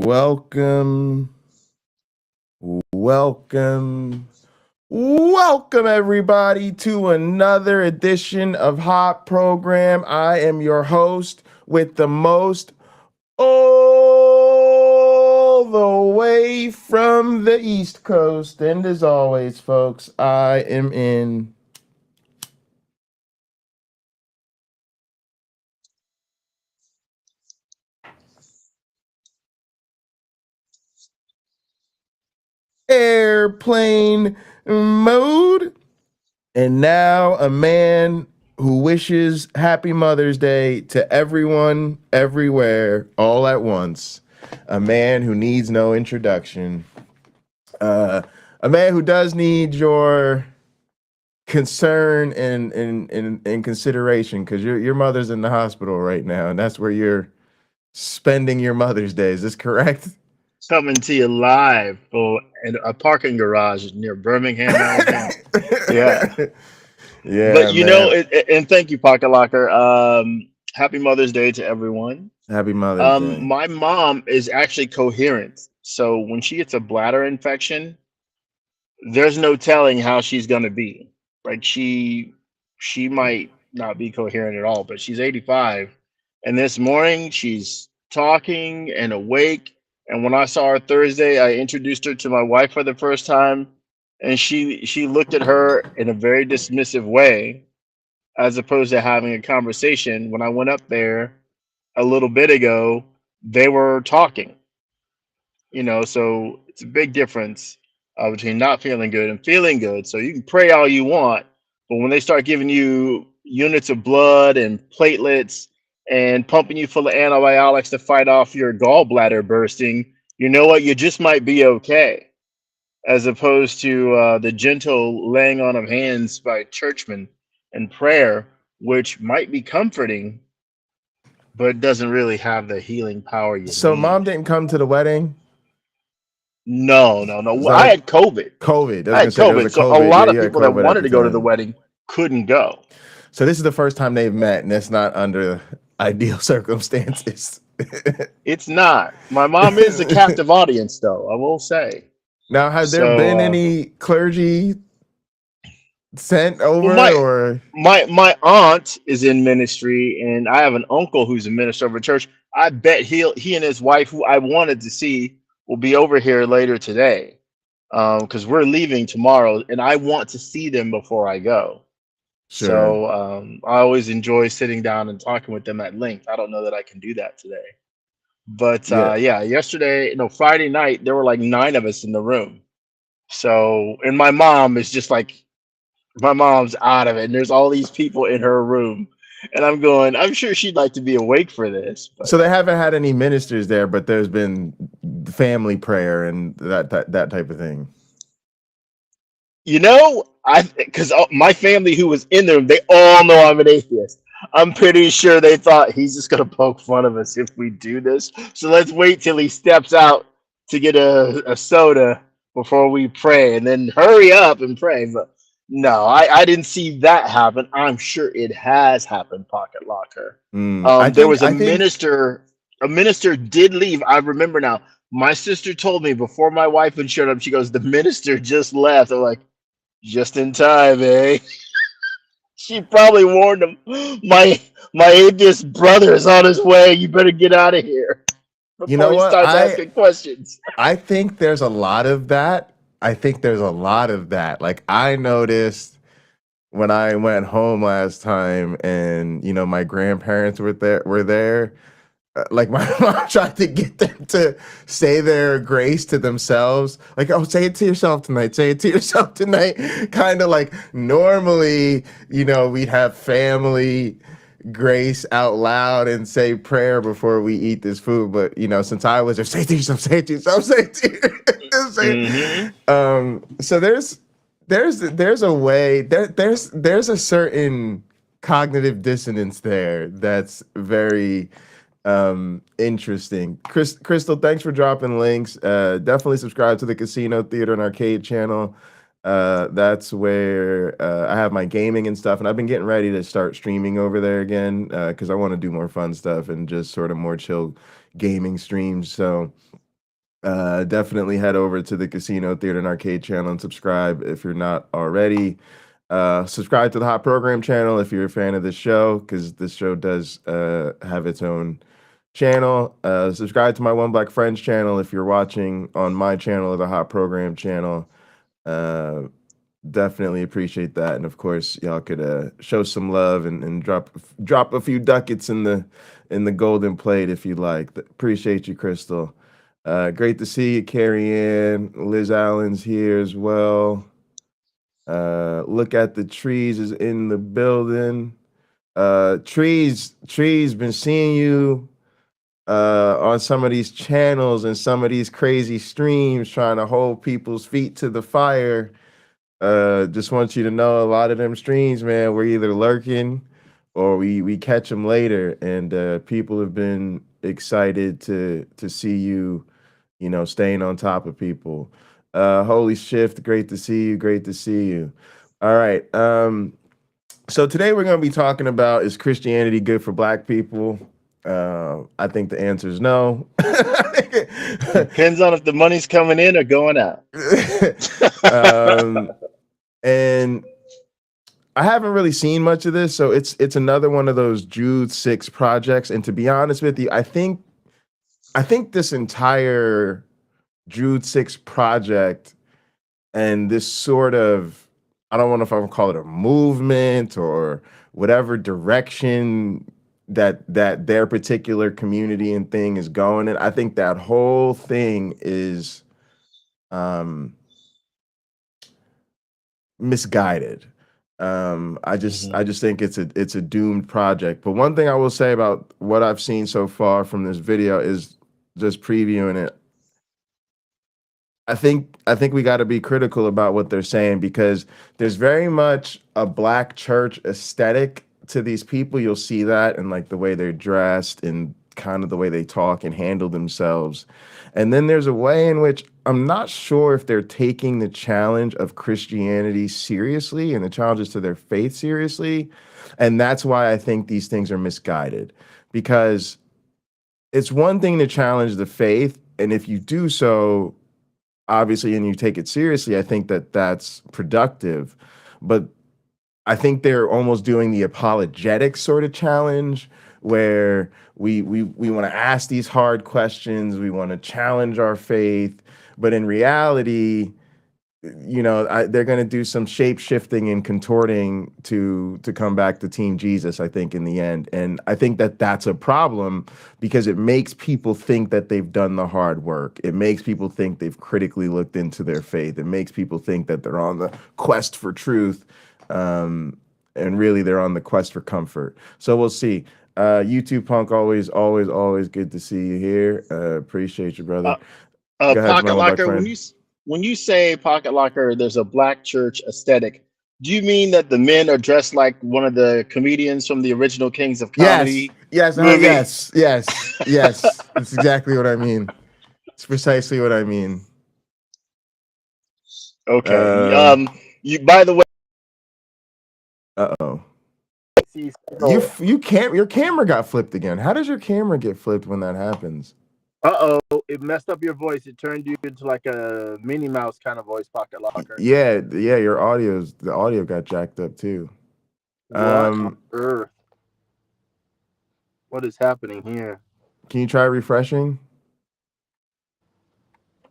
Welcome, welcome, welcome everybody to another edition of Hot Program. I am your host with the most, all the way from the East Coast. And as always, folks, I am in airplane mode. And now a man who wishes happy Mother's Day to everyone, everywhere, all at once. A man who needs no introduction. A man who does need your concern and consideration, because your mother's in the hospital right now, and that's where you're spending your Mother's Day. Is this correct? Coming to you live for a parking garage near Birmingham, Alabama. Yeah, but Yeah, man. and thank you, Pocket Locker. Happy Mother's Day to everyone. Happy Mother's Day. My mom is actually coherent, so when she gets a bladder infection, there's no telling how she's gonna be. Like she might not be coherent at all, but she's 85, and this morning she's talking and awake. And when I saw her Thursday, I introduced her to my wife for the first time, and she looked at her in a very dismissive way, as opposed to having a conversation. When I went up there a little bit ago, they were talking. So it's a big difference between not feeling good and feeling good. So you can pray all you want, but when they start giving you units of blood and platelets and pumping you full of antibiotics to fight off your gallbladder bursting, you know what? You just might be okay, as opposed to the gentle laying on of hands by churchmen and prayer, which might be comforting, but doesn't really have the healing power you So mom need. didn't come to the wedding? No, no, no. So I like had COVID. COVID. I was I gonna had say there was a COVID. So a COVID. Yeah, lot of you had people that COVID at wanted the to go to the time. wedding couldn't go. So this is the first time they've met, and it's not under ideal circumstances. It's not. My mom is a captive audience, though, I will say. Now, have there So, been any clergy sent well, over, my or my aunt is in ministry, and I have an uncle who's a minister of a church. I bet he and his wife, who I wanted to see, will be over here later today, because we're leaving tomorrow, and I want to see them before I go. sure? So I always enjoy sitting down and talking with them at length. I don't know that I can do that today. But Yeah, yeah, yesterday, no, Friday night, there were like nine of us in the room. So, and my mom is just like, my mom's out of it. And there's all these people in her room. And I'm going, I'm sure she'd like to be awake for this. But, so they haven't had any ministers there, but there's been family prayer and that type of thing. because my family who was in there, they all know I'm an atheist. I'm pretty sure they thought he's just going to poke fun of us if we do this. So let's wait till he steps out to get a soda before we pray and then hurry up and pray. But no, I didn't see that happen. I'm sure it has happened, Pocket Locker. I There think was I think a minister did leave. I remember now. My sister told me before my wife had showed up, she goes, the minister just left. I'm like, just in time, eh? She probably warned him. My atheist brother is on his way. You better get out of here you before know he what starts asking questions. I think there's a lot of that. I think there's a lot of that. Like I noticed when I went home last time, and my grandparents were there. Like my mom tried to get them to say their grace to themselves. Like, oh, say it to yourself tonight. Say it to yourself tonight. Kind of like normally, we'd have family grace out loud and say prayer before we eat this food. But since I was there, say it to yourself, say it to yourself, say it to yourself. Hmm. So there's a way there's a certain cognitive dissonance there that's very interesting. Crystal, thanks for dropping links. Definitely subscribe to the Casino Theater and Arcade channel. That's where I have my gaming and stuff, and I've been getting ready to start streaming over there again because I want to do more fun stuff and just sort of more chill gaming streams. So Definitely head over to the Casino Theater and Arcade channel and subscribe if you're not already. Subscribe to the Hot Program channel if you're a fan of this show, because this show does have its own channel. Subscribe to my One Black Friends channel if you're watching on my channel or the Hot Program channel. Uh, Definitely appreciate that, and of course, y'all could show some love and drop a few ducats in the golden plate if you'd like. Appreciate you, Crystal. Great to see you, Carrie Ann. Liz Allen's here as well. Look at the trees is in the building. Trees been seeing you on some of these channels and some of these crazy streams trying to hold people's feet to the fire. Just want you to know, a lot of them streams, man, we're either lurking or we catch them later, and people have been excited to see you, you know, staying on top of people. Holy Shift, great to see you, great to see you. All right. So today we're going to be talking about, is Christianity good for Black people? I think the answer is no. Depends on if the money's coming in or going out. um, and I haven't really seen much of this, so it's another one of those Jude 6 projects. And to be honest with you, I think this entire Jude 6 project and this sort of, I don't know if I would call it a movement or whatever direction that their particular community and thing is going in, I think that whole thing is misguided. I just think it's a doomed project. But one thing I will say about what I've seen so far from this video is, just previewing it, I think we got to be critical about what they're saying, because there's very much a Black church aesthetic to these people. You'll see that in like the way they're dressed and kind of the way they talk and handle themselves. And then there's a way in which I'm not sure if they're taking the challenge of Christianity seriously and the challenges to their faith seriously. And that's why I think these things are misguided, because it's one thing to challenge the faith, and if you do so, obviously, and you take it seriously, I think that that's productive. But I think they're almost doing the apologetic sort of challenge, where we want to ask these hard questions, we want to challenge our faith, but in reality, you know, they're going to do some shape shifting and contorting to come back to Team Jesus, I think, in the end. And I think that that's a problem, because it makes people think that they've done the hard work. It makes people think they've critically looked into their faith. It makes people think that they're on the quest for truth, and really they're on the quest for comfort. So we'll see. YouTube Punk, always good to see you here. Appreciate you, brother. Go ahead, my Pocket one black Locker, friend. when you say Pocket Locker, there's a Black church aesthetic. Do you mean that the men are dressed like one of the comedians from the original Kings of Yes, Comedy yes, movie? yes. That's exactly what I mean. It's precisely what I mean. Okay. Uh, You, by the way, uh-oh. see several. You can't. Your camera got flipped again. How does your camera get flipped when that happens? It messed up your voice. It turned you into like a Minnie Mouse kind of voice, Pocket Locker. Yeah. The audio got jacked up too. What on earth? What is happening here? Can you try refreshing?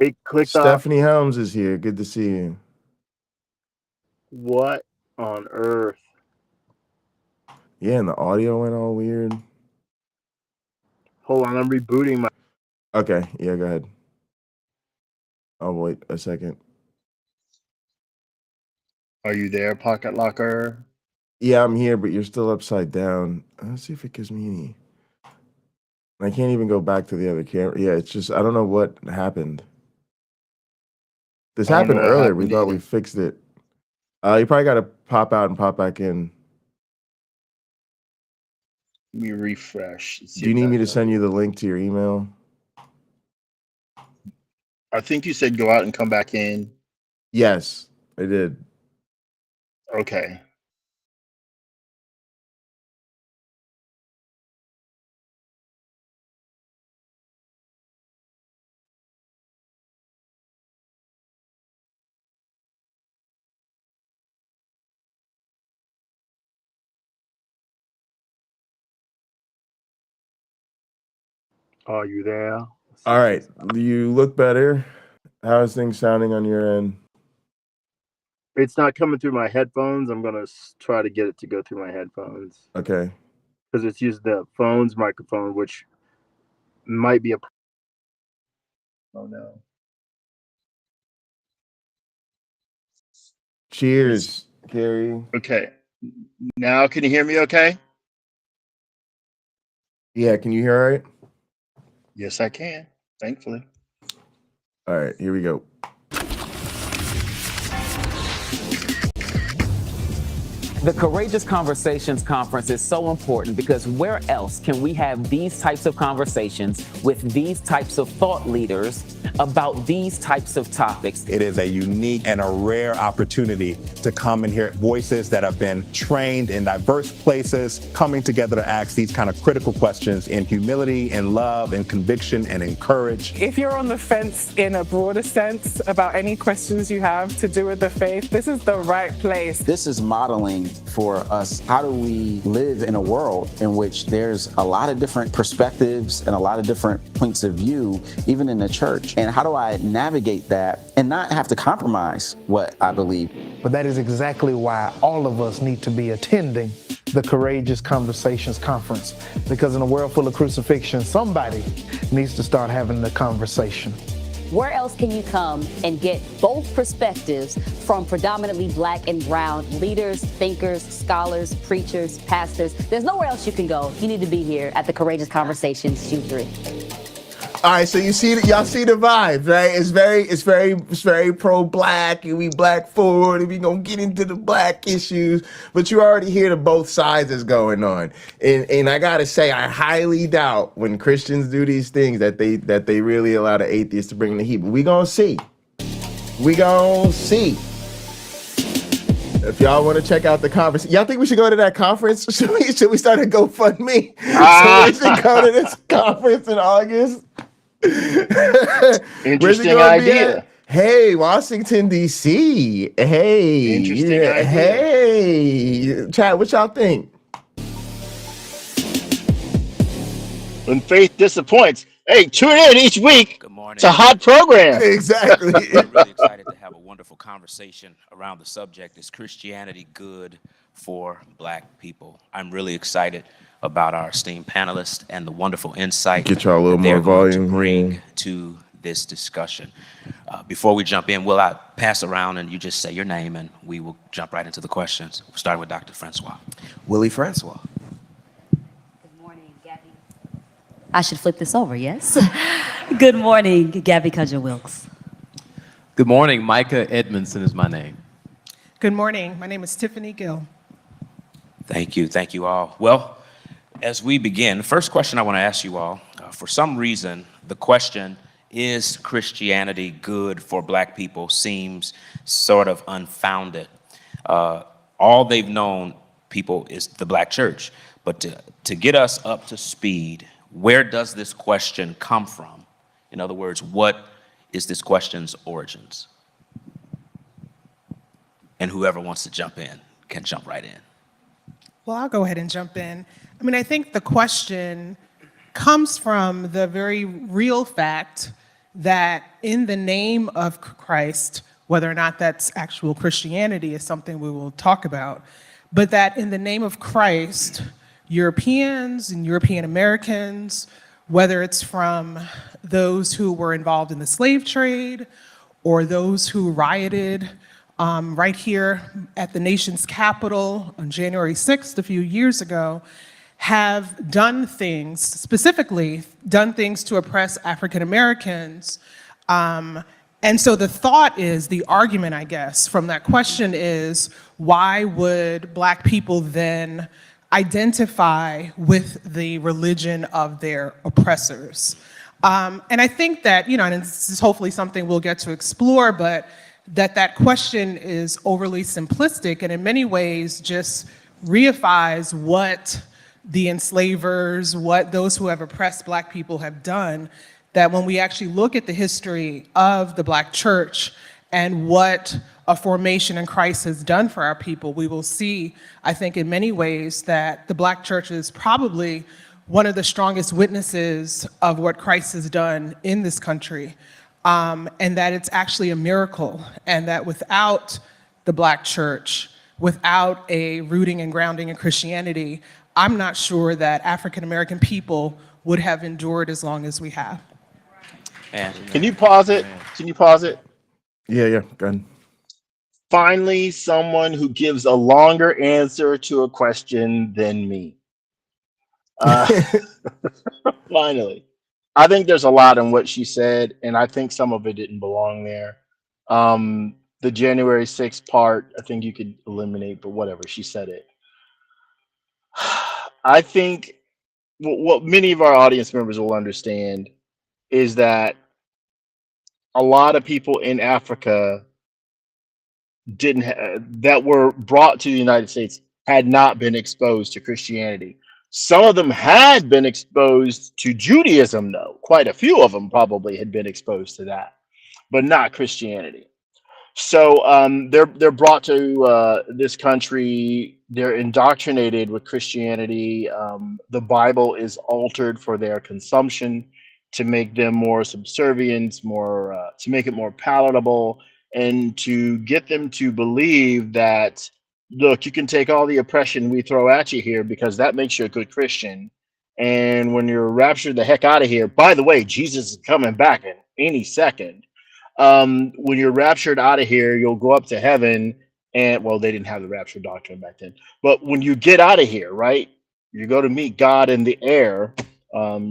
It clicked off. Stephanie Helms is here. Good to see you. What on earth? Yeah, and the audio went all weird. Hold on, I'm rebooting my. Okay, yeah, go ahead. I'll wait a second. Are you there, Pocket Locker? Yeah, I'm here, but you're still upside down. Let's see if it gives me any. I can't even go back to the other camera. Yeah, it's just, I don't know what happened. This I don't know happened what earlier. We happened thought we either. fixed it. You probably got to pop out and pop back in. Let me refresh. See Do you if need me that to does send it. you the link to your email? I think you said go out and come back in. Yes, I did. Okay. Are you there? All right, you look better. How is things sounding on your end? It's not coming through my headphones. I'm gonna try to get it to go through my headphones. Okay. Because it's using the phone's microphone, which might be a. Oh no. Cheers, Gary. Okay. Now can you hear me okay? Yeah, can you hear all right? Yes, I can. Thankfully. All right, here we go. The Courageous Conversations Conference is so important because where else can we have these types of conversations with these types of thought leaders about these types of topics? It is a unique and a rare opportunity to come and hear voices that have been trained in diverse places, coming together to ask these kind of critical questions in humility, in love, in conviction, and in courage. If you're on the fence in a broader sense about any questions you have to do with the faith, this is the right place. This is modeling for us. How do we live in a world in which there's a lot of different perspectives and a lot of different points of view, even in the church? And how do I navigate that and not have to compromise what I believe? But that is exactly why all of us need to be attending the Courageous Conversations Conference, because in a world full of crucifixion, somebody needs to start having the conversation. Where else can you come and get both perspectives from predominantly black and brown leaders, thinkers, scholars, preachers, pastors? There's nowhere else you can go. You need to be here at the Courageous Conversations Q3. All right, so y'all see the vibes, right? It's very pro-black, and we black forward, and we gonna get into the black issues. But you already hear the both sides is going on, and I gotta say, I highly doubt when Christians do these things that they really allow the atheists to bring the heat. But we gonna see. If y'all want to check out the conference, y'all think we should go to that conference? Should we start a GoFundMe? So we should go to this conference in August. Interesting idea. Hey, Washington, D.C. Hey. Interesting idea. Hey. Chad, what y'all think? When faith disappoints, hey, tune in each week. Good morning. It's a hot program. Exactly. I'm really excited to have a wonderful conversation around the subject. Is Christianity good for black people? I'm really excited about our esteemed panelists and the wonderful insight Get y'all a little that they're more going to volume. bring to this discussion. Before we jump in, will I pass around and you just say your name and we will jump right into the questions, starting with Dr. Francois. Willie Francois. Good morning, Gabby. I should flip this over, yes? Good morning, Gabby Cudger-Wilkes. Good morning, Micah Edmondson is my name. Good morning. My name is Tiffany Gill. Thank you all. Well, as we begin, the first question I want to ask you all, for some reason, the question, is Christianity good for black people, seems sort of unfounded. All they've known, people, is the black church. But to get us up to speed, where does this question come from? In other words, what is this question's origins? And whoever wants to jump in can jump right in. Well, I'll go ahead and jump in. I mean, I think the question comes from the very real fact that in the name of Christ, whether or not that's actual Christianity is something we will talk about, but that in the name of Christ, Europeans and European Americans, whether it's from those who were involved in the slave trade or those who rioted right here at the nation's capital on January 6th a few years ago, have done things, specifically done things to oppress African Americans. And so the thought is, the argument, I guess, from that question is, why would black people then identify with the religion of their oppressors? And I think that, you know, and this is hopefully something we'll get to explore, but that question is overly simplistic and in many ways just reifies what the enslavers, what those who have oppressed black people have done, that when we actually look at the history of the black church and what a formation in Christ has done for our people, we will see, I think in many ways, that the black church is probably one of the strongest witnesses of what Christ has done in this country, and that it's actually a miracle, and that without the Black church, without a rooting and grounding in Christianity, I'm not sure that African American people would have endured as long as we have. Can you pause it? Can you pause it? Yeah, go ahead. Finally, someone who gives a longer answer to a question than me. Finally. I think there's a lot in what she said, and I think some of it didn't belong there. The January 6th part, I think you could eliminate, but whatever, she said it. I think what many of our audience members will understand is that a lot of people in Africa that were brought to the United States had not been exposed to Christianity. Some of them had been exposed to Judaism, though. Quite a few of them probably had been exposed to that, but not Christianity. So they're brought to this country. They're indoctrinated with Christianity. The Bible is altered for their consumption to make them more subservient, more to make it more palatable, and to get them to believe that, look, you can take all the oppression we throw at you here because that makes you a good Christian. And when you're raptured the heck out of here, by the way, Jesus is coming back in any second. When you're raptured out of here, you'll go up to heaven. And well, they didn't have the rapture doctrine back then, but when you get out of here, right, you go to meet God in the air,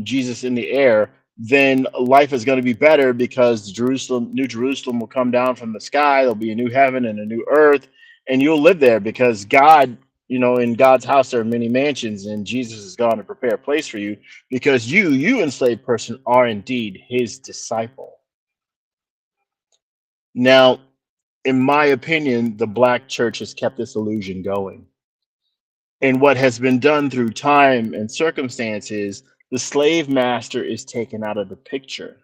Jesus in the air, then life is going to be better because New Jerusalem will come down from the sky. There'll be a new heaven and a new earth, and you'll live there because God, in God's house there are many mansions, and Jesus is going to prepare a place for you because you enslaved person are indeed his disciple. Now, in my opinion, the Black church has kept this illusion going. And what has been done through time and circumstances, the slave master is taken out of the picture.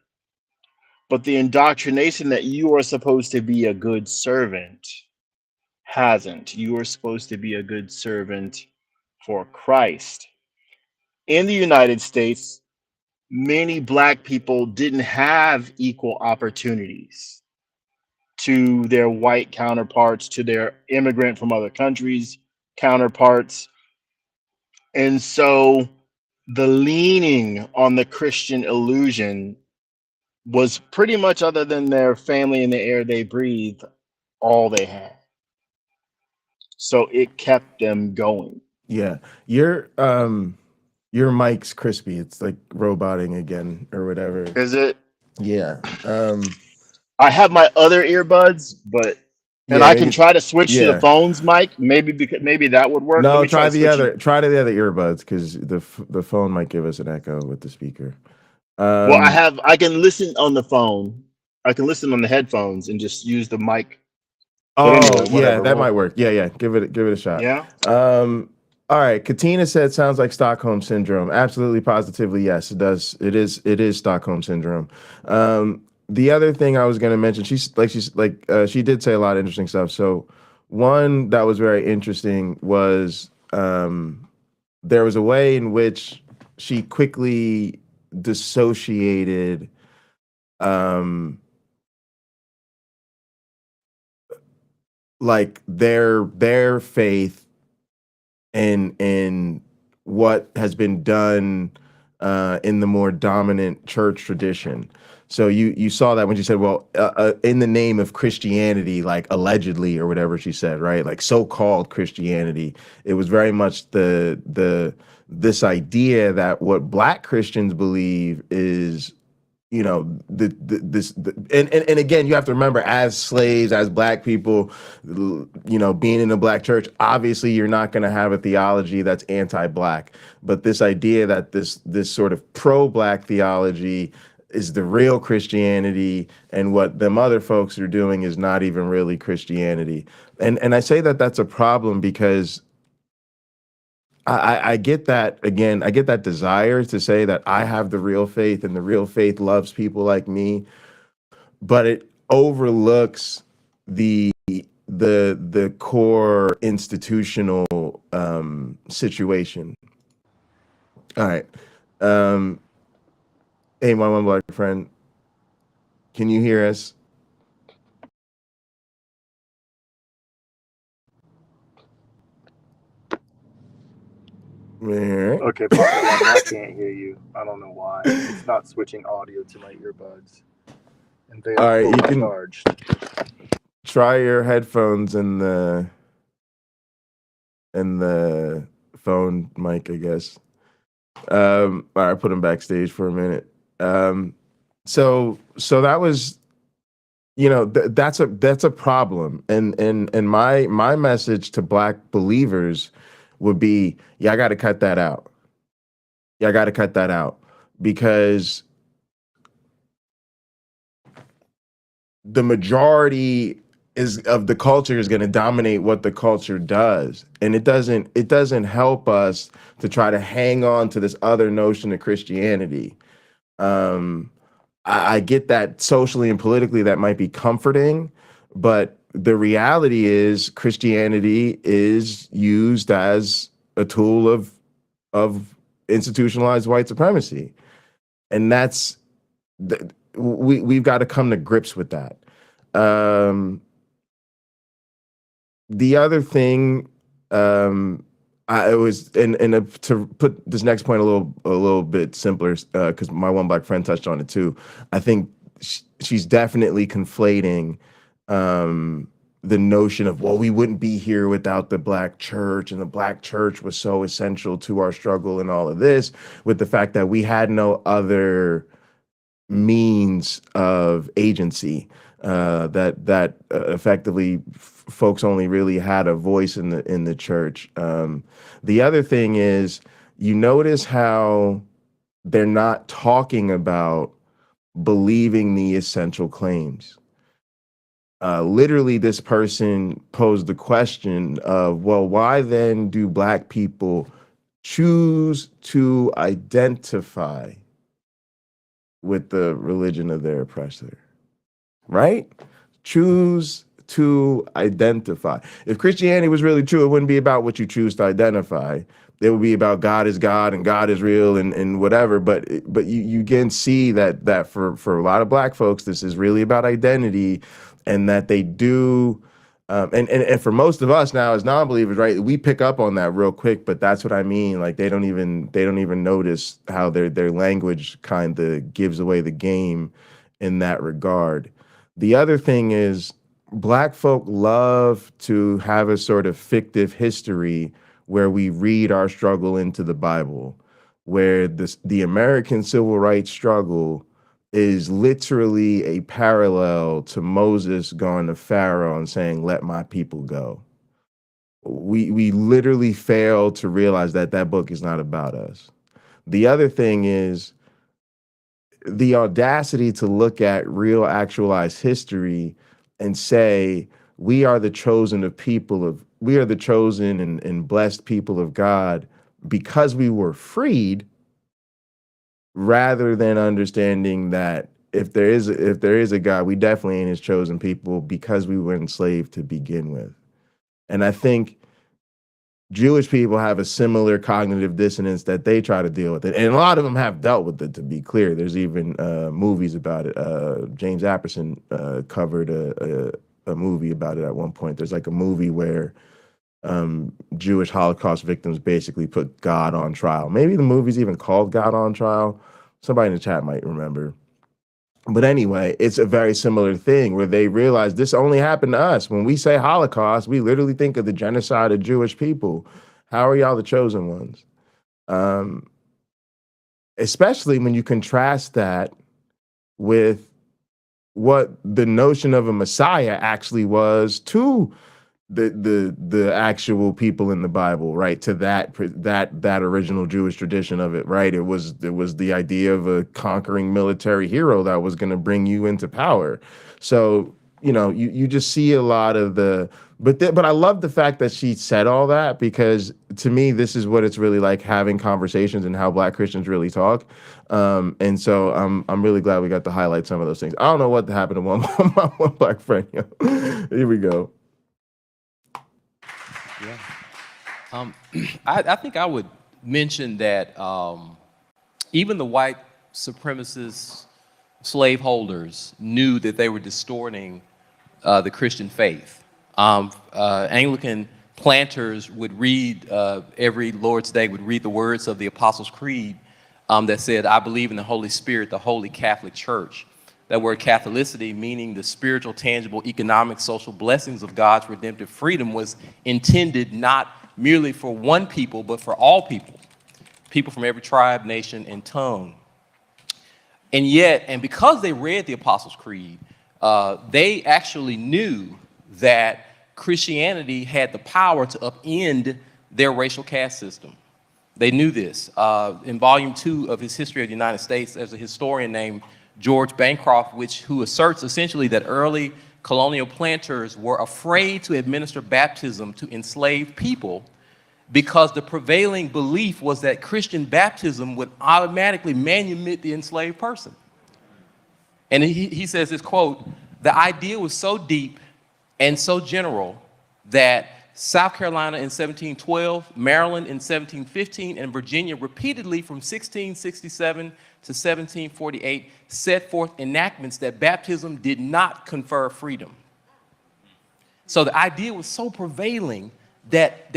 But the indoctrination that you are supposed to be a good servant hasn't. You are supposed to be a good servant for Christ. In the United States, many Black people didn't have equal opportunities to their white counterparts, to their immigrant from other countries counterparts. And so the leaning on the Christian illusion was pretty much, other than their family and the air they breathe, all they had. So it kept them going. Yeah. Your mic's crispy. It's like roboting again or whatever. Is it? Yeah. I have my other earbuds, but I can try to switch to the phone's mic. Maybe that would work. No, try the other earbuds because the phone might give us an echo with the speaker. Well, I can listen on the phone. I can listen on the headphones and just use the mic. Oh, anyway, yeah, that might work. Yeah, give it a shot. Yeah. All right. Katina said, sounds like Stockholm syndrome. Absolutely, positively, yes, it does. It is Stockholm syndrome. The other thing I was going to mention, she did say a lot of interesting stuff. So one that was very interesting was there was a way in which she quickly dissociated like their faith in what has been done in the more dominant church tradition. So you saw that when she said, well, in the name of Christianity, like allegedly or whatever she said, right? Like so-called Christianity. It was very much this idea that what Black Christians believe is, and again, you have to remember, as slaves, as Black people, being in a Black church, obviously you're not going to have a theology that's anti-Black. But this idea that this sort of pro-Black theology is the real Christianity, and what them other folks are doing is not even really Christianity. And I say that that's a problem because I get that, again, I get that desire to say that I have the real faith and the real faith loves people like me, but it overlooks the core institutional situation. All right. Um, hey, my one black friend, can you hear us? Man. Okay, Pakman, I can't hear you. I don't know why. It's not switching audio to my earbuds, and they All are right, you fully can charged. try your headphones in the phone mic, I guess. All right, put him backstage for a minute. So that was, that's a problem, and my message to black believers would be, yeah, I got to cut that out. Yeah, I got to cut that out, because the majority of the culture is going to dominate what the culture does, and it doesn't help us to try to hang on to this other notion of Christianity. I get that socially and politically that might be comforting, but the reality is Christianity is used as a tool of institutionalized white supremacy, and we've got to come to grips with that. The other thing, to put this next point a little bit simpler, because my one black friend touched on it too. I think she's definitely conflating the notion of, well, we wouldn't be here without the black church, and the black church was so essential to our struggle and all of this, with the fact that we had no other means of agency, that effectively folks only really had a voice in the church. The other thing is, you notice how they're not talking about believing the essential claims. Literally, this person posed the question of, well, why then do black people choose to identify with the religion of their oppressor? Right? Choose to identify. If Christianity was really true, it wouldn't be about what you choose to identify. It would be about God is God and God is real and whatever. But you can see that for a lot of black folks, this is really about identity, and that they do. And for most of us now as non-believers, right, we pick up on that real quick. But that's what I mean. Like, they don't even notice how their language kind of gives away the game in that regard. The other thing is, black folk love to have a sort of fictive history where we read our struggle into the Bible, where the American civil rights struggle is literally a parallel to Moses going to Pharaoh and saying, "Let my people go." We literally fail to realize that book is not about us. The other thing is the audacity to look at real actualized history and say, we are the chosen and blessed people of God because we were freed, rather than understanding that if there is a God, we definitely ain't his chosen people because we were enslaved to begin with. And I think Jewish people have a similar cognitive dissonance that they try to deal with it. And a lot of them have dealt with it, to be clear. There's even movies about it. James Apperson covered a movie about it at one point. There's like a movie where Jewish Holocaust victims basically put God on trial. Maybe the movie's even called God on Trial. Somebody in the chat might remember. But anyway, it's a very similar thing where they realize this only happened to us. When we say Holocaust, we literally think of the genocide of Jewish people. How are y'all the chosen ones? Especially when you contrast that with what the notion of a Messiah actually was to the actual people in the Bible, right? To that original Jewish tradition of it, right? It was the idea of a conquering military hero that was going to bring you into power. So you just see a lot of but I love the fact that she said all that, because to me this is what it's really like, having conversations and how black Christians really talk. And so I'm really glad we got to highlight some of those things. I don't know what happened to one black friend. Here we go. Yeah. I think I would mentioned that even the white supremacist slaveholders knew that they were distorting the Christian faith. Anglican planters would read every Lord's Day, would read the words of the Apostles' Creed that said, "I believe in the Holy Spirit, the Holy Catholic Church." That word Catholicity, meaning the spiritual, tangible, economic, social blessings of God's redemptive freedom, was intended not merely for one people, but for all people. People from every tribe, nation, and tongue. And yet, and because they read the Apostles' Creed, they actually knew that Christianity had the power to upend their racial caste system. They knew this. In volume 2 of his History of the United States, there's a historian named George Bancroft, who asserts essentially that early colonial planters were afraid to administer baptism to enslaved people because the prevailing belief was that Christian baptism would automatically manumit the enslaved person. And he says this quote, "The idea was so deep and so general that South Carolina in 1712, Maryland in 1715, and Virginia repeatedly from 1667 to 1748 set forth enactments that baptism did not confer freedom." So the idea was so prevailing that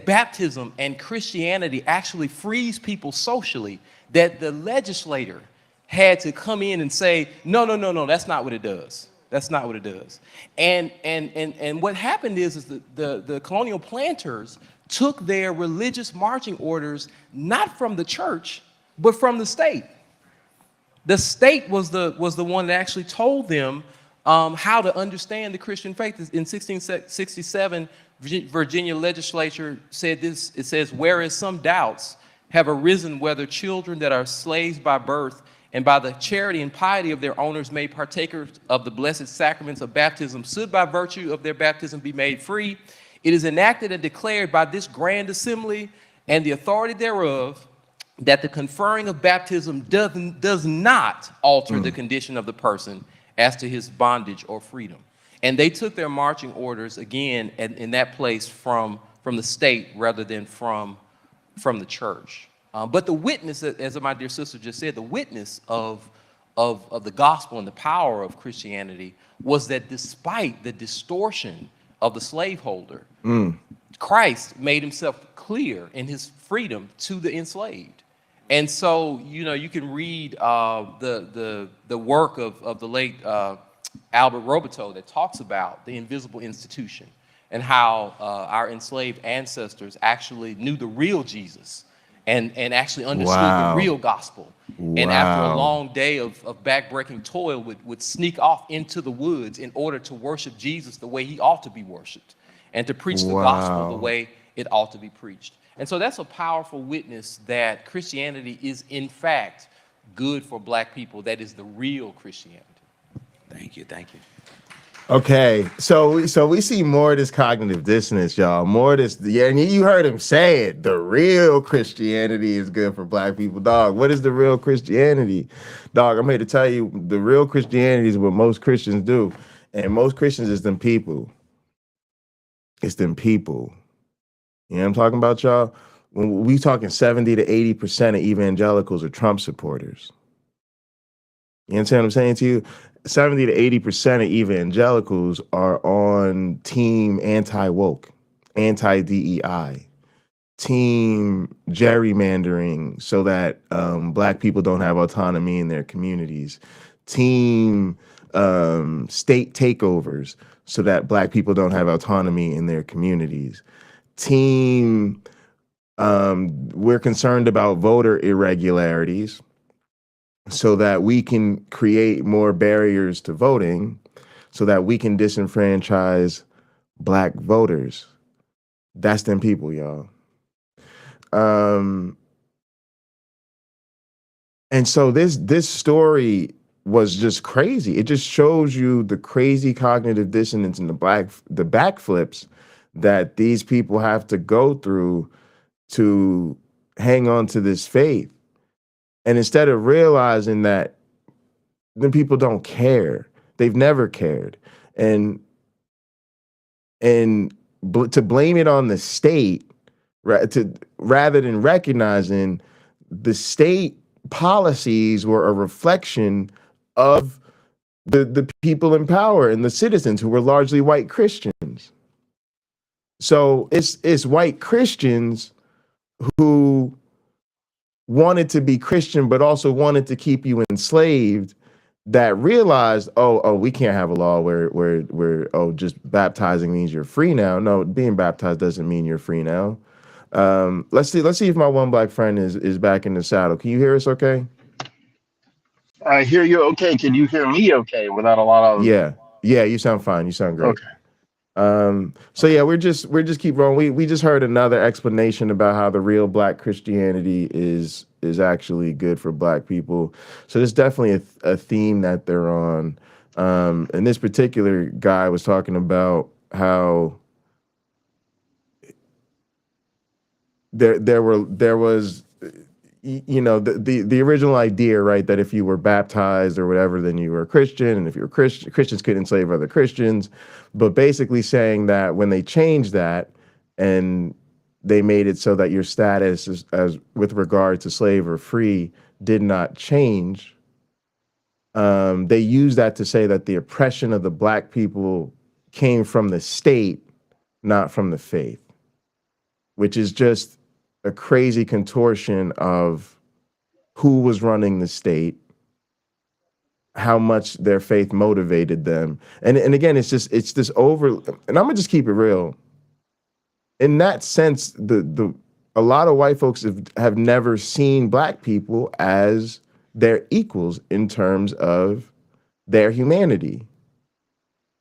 baptism and Christianity actually frees people socially, that the legislator had to come in and say, no, that's not what it does. That's not what it does. And what happened is the colonial planters took their religious marching orders not from the church, but from the state. The state was the one that actually told them how to understand the Christian faith. In 1667, Virginia legislature said this. It says, "Whereas some doubts have arisen whether children that are slaves by birth and by the charity and piety of their owners made partakers of the blessed sacraments of baptism should by virtue of their baptism be made free, it is enacted and declared by this grand assembly and the authority thereof that the conferring of baptism does not alter the condition of the person as to his bondage or freedom." And they took their marching orders again in that place from the state rather than from the church. But the witness, as my dear sister just said, the witness of the gospel and the power of Christianity was that despite the distortion of the slaveholder, Christ made himself clear in his freedom to the enslaved. And so, you can read the work of the late Albert Roboteau that talks about the invisible institution and how our enslaved ancestors actually knew the real Jesus and actually understood the real gospel. And after a long day of backbreaking toil would sneak off into the woods in order to worship Jesus the way he ought to be worshiped and to preach the gospel the way it ought to be preached. And so that's a powerful witness that Christianity is in fact good for black people. That is the real Christianity. Thank you. Okay, so we see more of this cognitive dissonance, y'all. More of this, and you heard him say it. The real Christianity is good for black people, dog. What is the real Christianity, dog? I'm here to tell you, the real Christianity is what most Christians do, and most Christians is them people. It's them people. You know what I'm talking about, y'all? When we talking 70 to 80% of evangelicals are Trump supporters. You understand what I'm saying to you? 70 to 80% of evangelicals are on team anti-woke, anti-DEI, team gerrymandering so that black people don't have autonomy in their communities, team state takeovers so that black people don't have autonomy in their communities, team we're concerned about voter irregularities so that we can create more barriers to voting so that we can disenfranchise black voters. That's them people, y'all. And so this story was just crazy. It just shows you the crazy cognitive dissonance and the backflips that these people have to go through to hang on to this faith. And instead of realizing that the people don't care, they've never cared. And to blame it on the state rather than recognizing the state policies were a reflection of the people in power and the citizens who were largely white Christians. So it's white Christians who wanted to be Christian, but also wanted to keep you enslaved, that realized, oh, we can't have a law where just baptizing means you're free now. No, being baptized doesn't mean you're free now. Let's see if my one black friend is back in the saddle. Can you hear us okay? I hear you okay. Can you hear me okay without a lot of... Yeah, you sound fine. You sound great. Okay. So yeah, we're just keep rolling. We just heard another explanation about how the real black Christianity is actually good for black people. So there's definitely a theme that they're on. And this particular guy was talking about how there was the original idea, right, that if you were baptized or whatever, then you were a Christian, and if you were Christian, Christians couldn't enslave other Christians, but basically saying that when they changed that and they made it so that your status as with regard to slave or free did not change, they used that to say that the oppression of the black people came from the state, not from the faith, which is just a crazy contortion of who was running the state, how much their faith motivated them. And again, it's this over, and I'm gonna just keep it real. In that sense, a lot of white folks have never seen black people as their equals in terms of their humanity.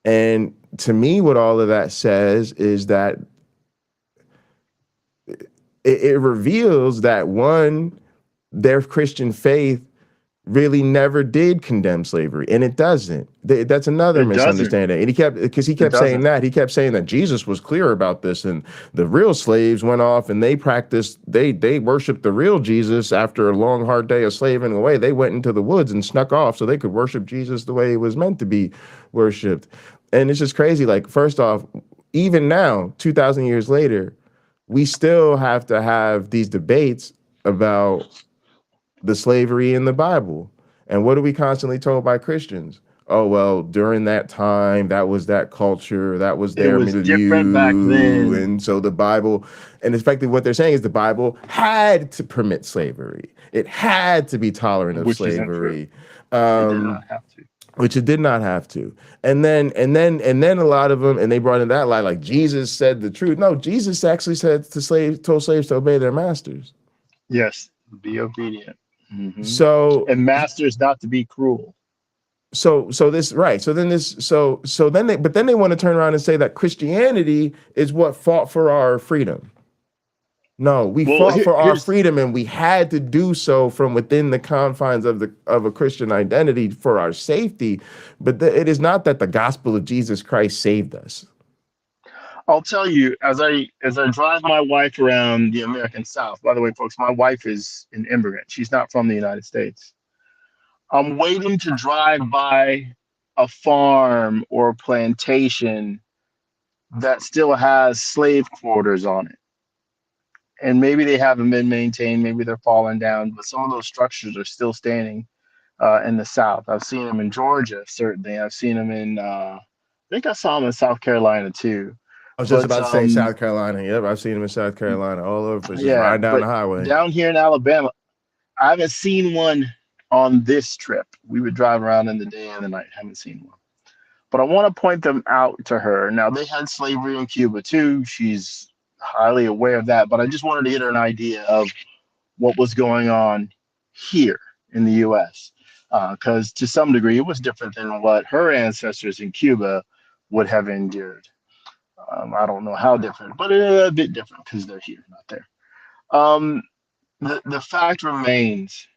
And to me, what all of that says is that it reveals that, one, their Christian faith really never did condemn slavery, and it doesn't. That's another misunderstanding. And he kept saying that. He kept saying that Jesus was clear about this, and the real slaves went off and they worshiped the real Jesus after a long, hard day of slaving away. They went into the woods and snuck off so they could worship Jesus the way it was meant to be worshipped. And it's just crazy. Like, first off, even now, 2,000 years later, we still have to have these debates about the slavery in the Bible. And what are we constantly told by Christians? Oh, well, during that time, that was that culture, that was their milieu. It was different back then. And so the Bible, and effectively what they're saying is the Bible had to permit slavery. It had to be tolerant of slavery. It did not have to. Which it did not have to. And then a lot of them, and they brought in that lie, like Jesus said the truth. No, Jesus actually told slaves to obey their masters. Yes, be obedient. Mm-hmm. So, and masters not to be cruel. So then they want to turn around and say that Christianity is what fought for our freedom. No, we fought for our freedom, and we had to do so from within the confines of a Christian identity for our safety. But it is not that the gospel of Jesus Christ saved us. I'll tell you, as I drive my wife around the American South. By the way, folks, my wife is an immigrant. She's not from the United States. I'm waiting to drive by a farm or a plantation that still has slave quarters on it. And maybe they haven't been maintained, maybe they're falling down, but some of those structures are still standing in the South. I've seen them in Georgia, certainly. I've seen them in, I think I saw them in South Carolina too. I was just about to say South Carolina. Yep, I've seen them in South Carolina, all over, just right down the highway. Down here in Alabama, I haven't seen one on this trip. We would drive around in the day and the night, haven't seen one. But I want to point them out to her. Now, they had slavery in Cuba too. She's highly aware of that, but I just wanted to get her an idea of what was going on here in the U.S. Because to some degree, it was different than what her ancestors in Cuba would have endured. I don't know how different, but a bit different because they're here, not there. The fact remains,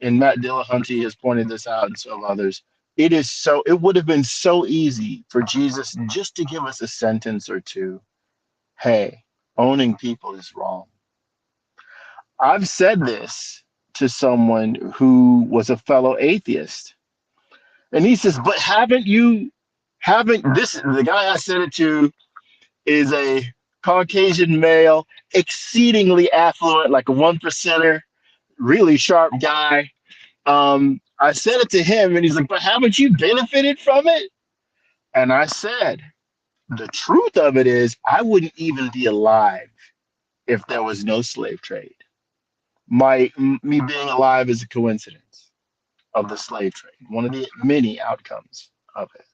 and Matt Dillahunty has pointed this out, and so have others. It would have been so easy for Jesus just to give us a sentence or two. Hey, owning people is wrong. I've said this to someone who was a fellow atheist, and he says, but the guy I said it to is a Caucasian male, exceedingly affluent, like a 1%er, really sharp guy. I said it to him, and he's like, "But haven't you benefited from it?" And I said, "The truth of it is, I wouldn't even be alive if there was no slave trade. Me being alive is a coincidence of the slave trade, one of the many outcomes of it.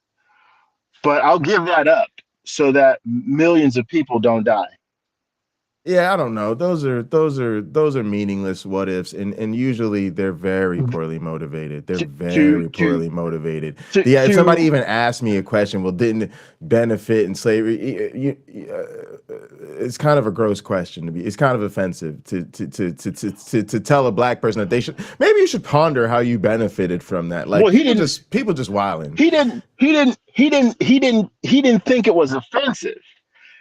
But I'll give that up so that millions of people don't die." Yeah, I don't know. Those are meaningless what ifs, and usually they're very poorly motivated. They're very poorly motivated. Yeah, if somebody even asked me a question, well, didn't benefit in slavery? It's kind of a gross question to be. It's kind of offensive to tell a black person that they should. Maybe you should ponder how you benefited from that. Like, well, people just wilding. He didn't think it was offensive.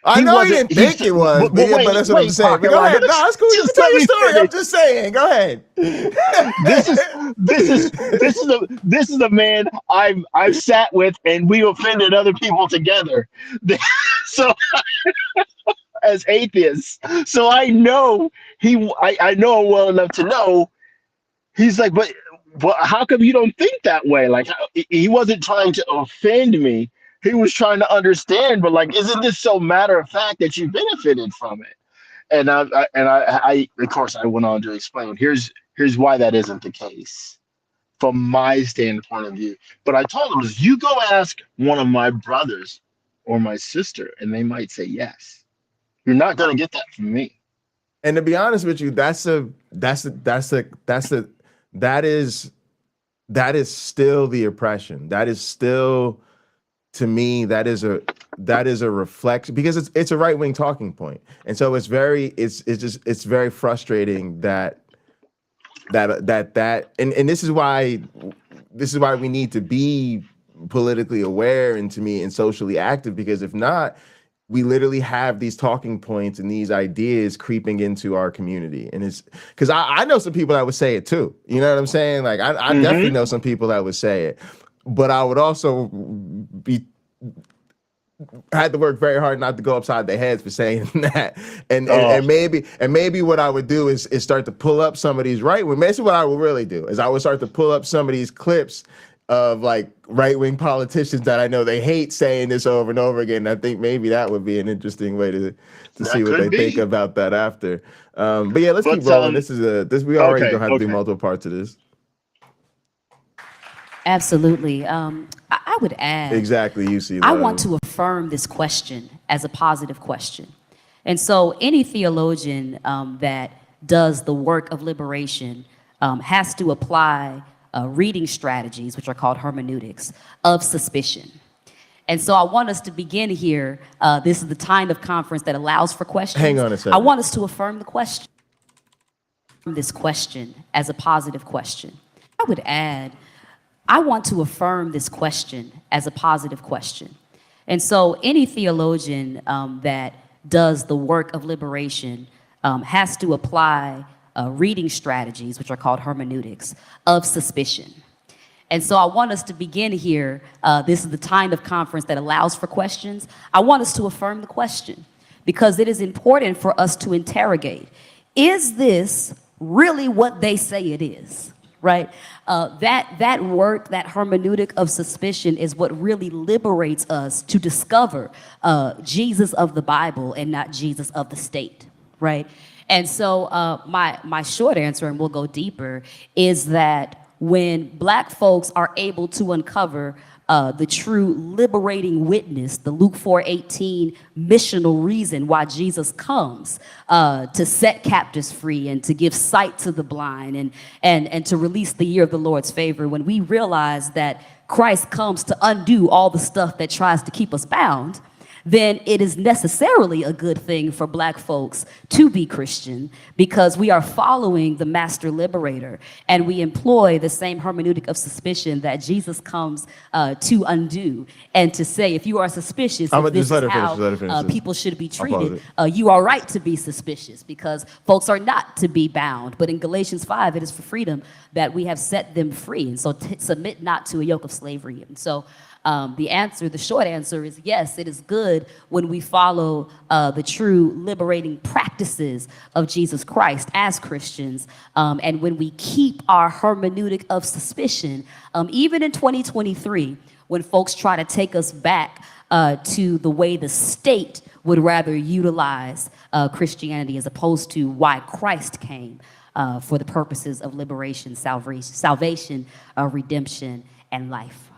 I know he didn't think it was, but that's what I'm saying. But go ahead. No, that's cool. You can tell your story. I'm just saying. Go ahead. This is a man I've sat with, and we offended other people together. So as atheists, so I know I know him well enough to know he's like, but how come you don't think that way? Like, he wasn't trying to offend me. He was trying to understand, but like, isn't this so matter of fact that you benefited from it? And I of course I went on to explain. Here's why that isn't the case from my standpoint of view. But I told him, you go ask one of my brothers or my sister, and they might say yes. You're not gonna get that from me. And to be honest with you, that is still the oppression. That is still, to me, that is a reflection, because it's a right-wing talking point. And so it's very frustrating that and this is why we need to be politically aware and, to me, and socially active, because if not, we literally have these talking points and these ideas creeping into our community. And it's because I know some people that would say it too. You know what I'm saying? Like, I definitely know some people that would say it, but I would also had to work very hard not to go upside their heads for saying that. And maybe what I would do is start to pull up some of these right-wing. Basically, what I would really do is I would start to pull up some of these clips of like right-wing politicians that I know they hate saying this over and over again. I think maybe that would be an interesting way to see what they think about that after. But yeah, let's keep rolling. We already gonna have to do multiple parts of this. Absolutely. I would add. Exactly, you see. I want to affirm this question as a positive question. And so any theologian that does the work of liberation has to apply reading strategies, which are called hermeneutics, of suspicion. And so I want us to begin here. This is the kind of conference that allows for questions. Hang on a second. I want us to affirm the question. This question as a positive question. I would add, I want to affirm this question as a positive question. And so any theologian that does the work of liberation has to apply reading strategies, which are called hermeneutics, of suspicion. And so I want us to begin here. This is the kind of conference that allows for questions. I want us to affirm the question, because it is important for us to interrogate. Is this really what they say it is? Right? That work, that hermeneutic of suspicion, is what really liberates us to discover Jesus of the Bible and not Jesus of the state, right? And so my short answer, and we'll go deeper, is that when Black folks are able to uncover the true liberating witness, the Luke 4:18 missional reason why Jesus comes to set captives free and to give sight to the blind and to release the year of the Lord's favor, when we realize that Christ comes to undo all the stuff that tries to keep us bound, then it is necessarily a good thing for Black folks to be Christian, because we are following the master liberator, and we employ the same hermeneutic of suspicion that Jesus comes to undo, and to say, if you are suspicious, if this is how people should be treated, you are right to be suspicious, because folks are not to be bound. But in Galatians 5, it is for freedom that we have set them free. And so submit not to a yoke of slavery. And so The short answer is yes, it is good when we follow the true liberating practices of Jesus Christ as Christians, and when we keep our hermeneutic of suspicion, even in 2023, when folks try to take us back to the way the state would rather utilize Christianity as opposed to why Christ came for the purposes of liberation, salvation, redemption, and life.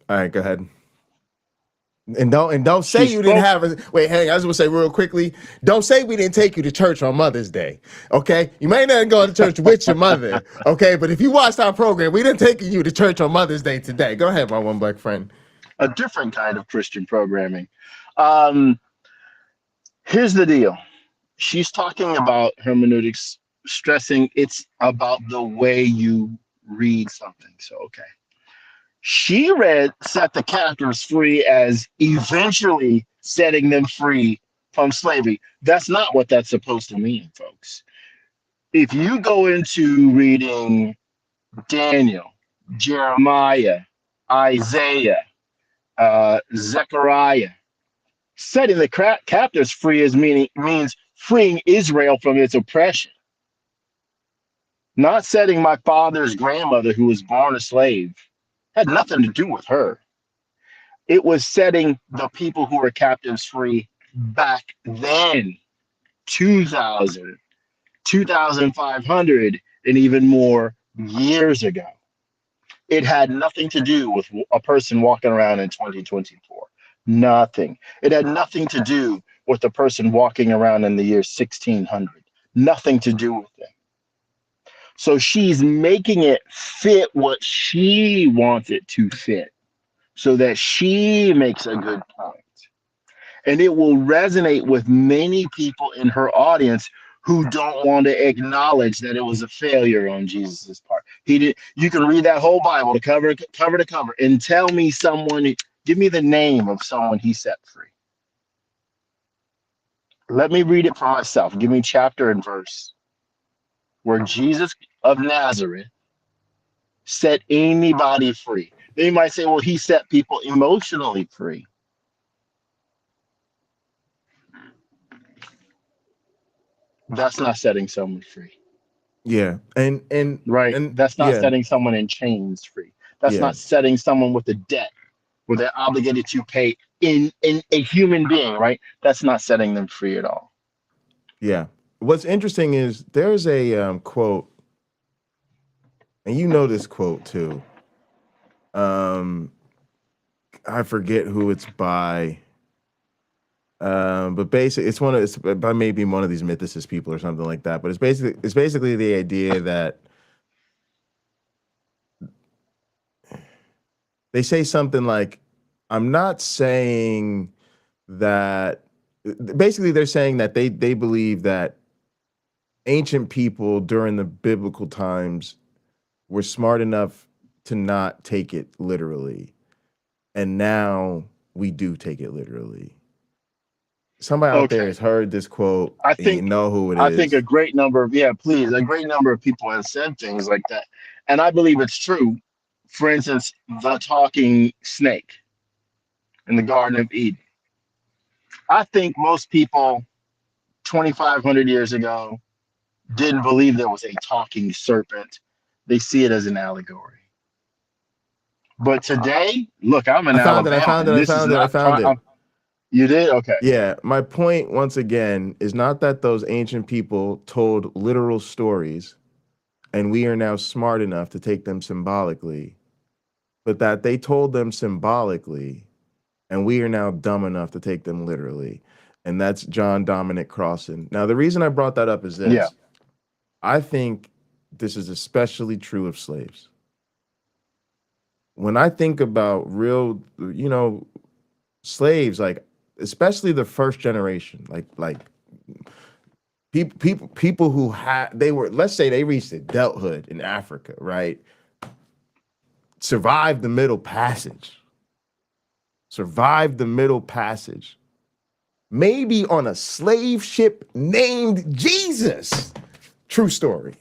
All right, go ahead. And don't say you didn't have a wait. Hang, I just want to say real quickly. Don't say we didn't take you to church on Mother's Day. Okay, you may not go to church with your mother. Okay, but if you watched our program, we didn't take you to church on Mother's Day today. Go ahead, my one black friend. A different kind of Christian programming. Here's the deal. She's talking about hermeneutics, stressing it's about the way you read something. So, okay. She set the captives free as eventually setting them free from slavery. That's not what that's supposed to mean, folks. If you go into reading Daniel, Jeremiah, Isaiah, Zechariah, setting the captives free means freeing Israel from its oppression. Not setting my father's grandmother, who was born a slave, had nothing to do with her. It was setting the people who were captives free back then, 2,000, 2,500, and even more years ago. It had nothing to do with a person walking around in 2024. Nothing. It had nothing to do with a person walking around in the year 1600. Nothing to do with them. So she's making it fit what she wants it to fit so that she makes a good point. And it will resonate with many people in her audience who don't want to acknowledge that it was a failure on Jesus's part. You can read that whole Bible to cover to cover and tell me give me the name of someone he set free. Let me read it for myself. Give me chapter and verse where Jesus of Nazareth set anybody free. Then you might say, well, he set people emotionally free. That's not setting someone free. Yeah, and that's not setting someone in chains free. That's not setting someone with a debt where they're obligated to pay in a human being, right? That's not setting them free at all. Yeah. What's interesting is there's a quote, and you know this quote too. I forget who it's by. But basically it's by maybe one of these mythicist people or something like that. But it's basically the idea that they say something like, I'm not saying that, basically they're saying that they believe that ancient people during the biblical times were smart enough to not take it literally. And now we do take it literally. Somebody out there has heard this quote. I think you know who it is. I think a great number of people have said things like that. And I believe it's true. For instance, the talking snake in the Garden of Eden. I think most people 2,500 years ago didn't believe there was a talking serpent. They see it as an allegory. But today, look, I'm in Alabama. I found it. You did? Okay. Yeah. My point, once again, is not that those ancient people told literal stories and we are now smart enough to take them symbolically, but that they told them symbolically and we are now dumb enough to take them literally. And that's John Dominic Crossan. Now, the reason I brought that up is this. Yeah. I think this is especially true of slaves. When I think about real, slaves, like, especially the first generation, like people who let's say they reached adulthood in Africa, right? Survived the Middle Passage. Maybe on a slave ship named Jesus. True story.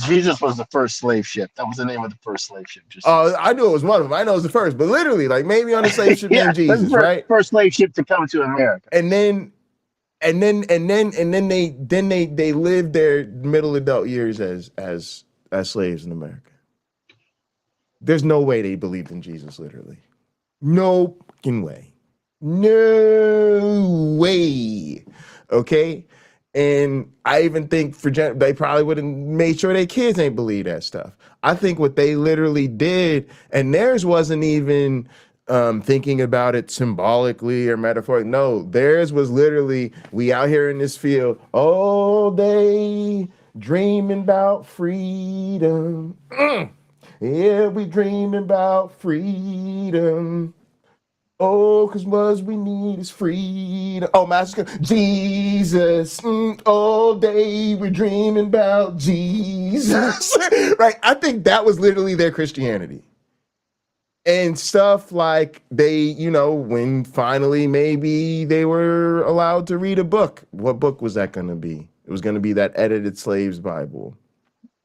Jesus was the first slave ship. That was the name of the first slave ship. Just Oh, I knew it was one of them. I know it was the first, but literally, like maybe on a slave ship yeah, named that's the Jesus, right? first slave ship to come to America. And then they lived their middle adult years as slaves in America. There's no way they believed in Jesus, literally. No fucking way. No way. Okay? And I even think they probably would have made sure their kids ain't believe that stuff. I think what they literally did, and theirs wasn't even thinking about it symbolically or metaphorically. No, theirs was literally, we out here in this field all day dreaming about freedom. Yeah, we dreaming about freedom. Oh, cause what we need is freedom. Oh, Master Jesus. All day we're dreaming about Jesus. Right? I think that was literally their Christianity. And stuff like they, when finally maybe they were allowed to read a book. What book was that going to be? It was going to be that edited slaves Bible.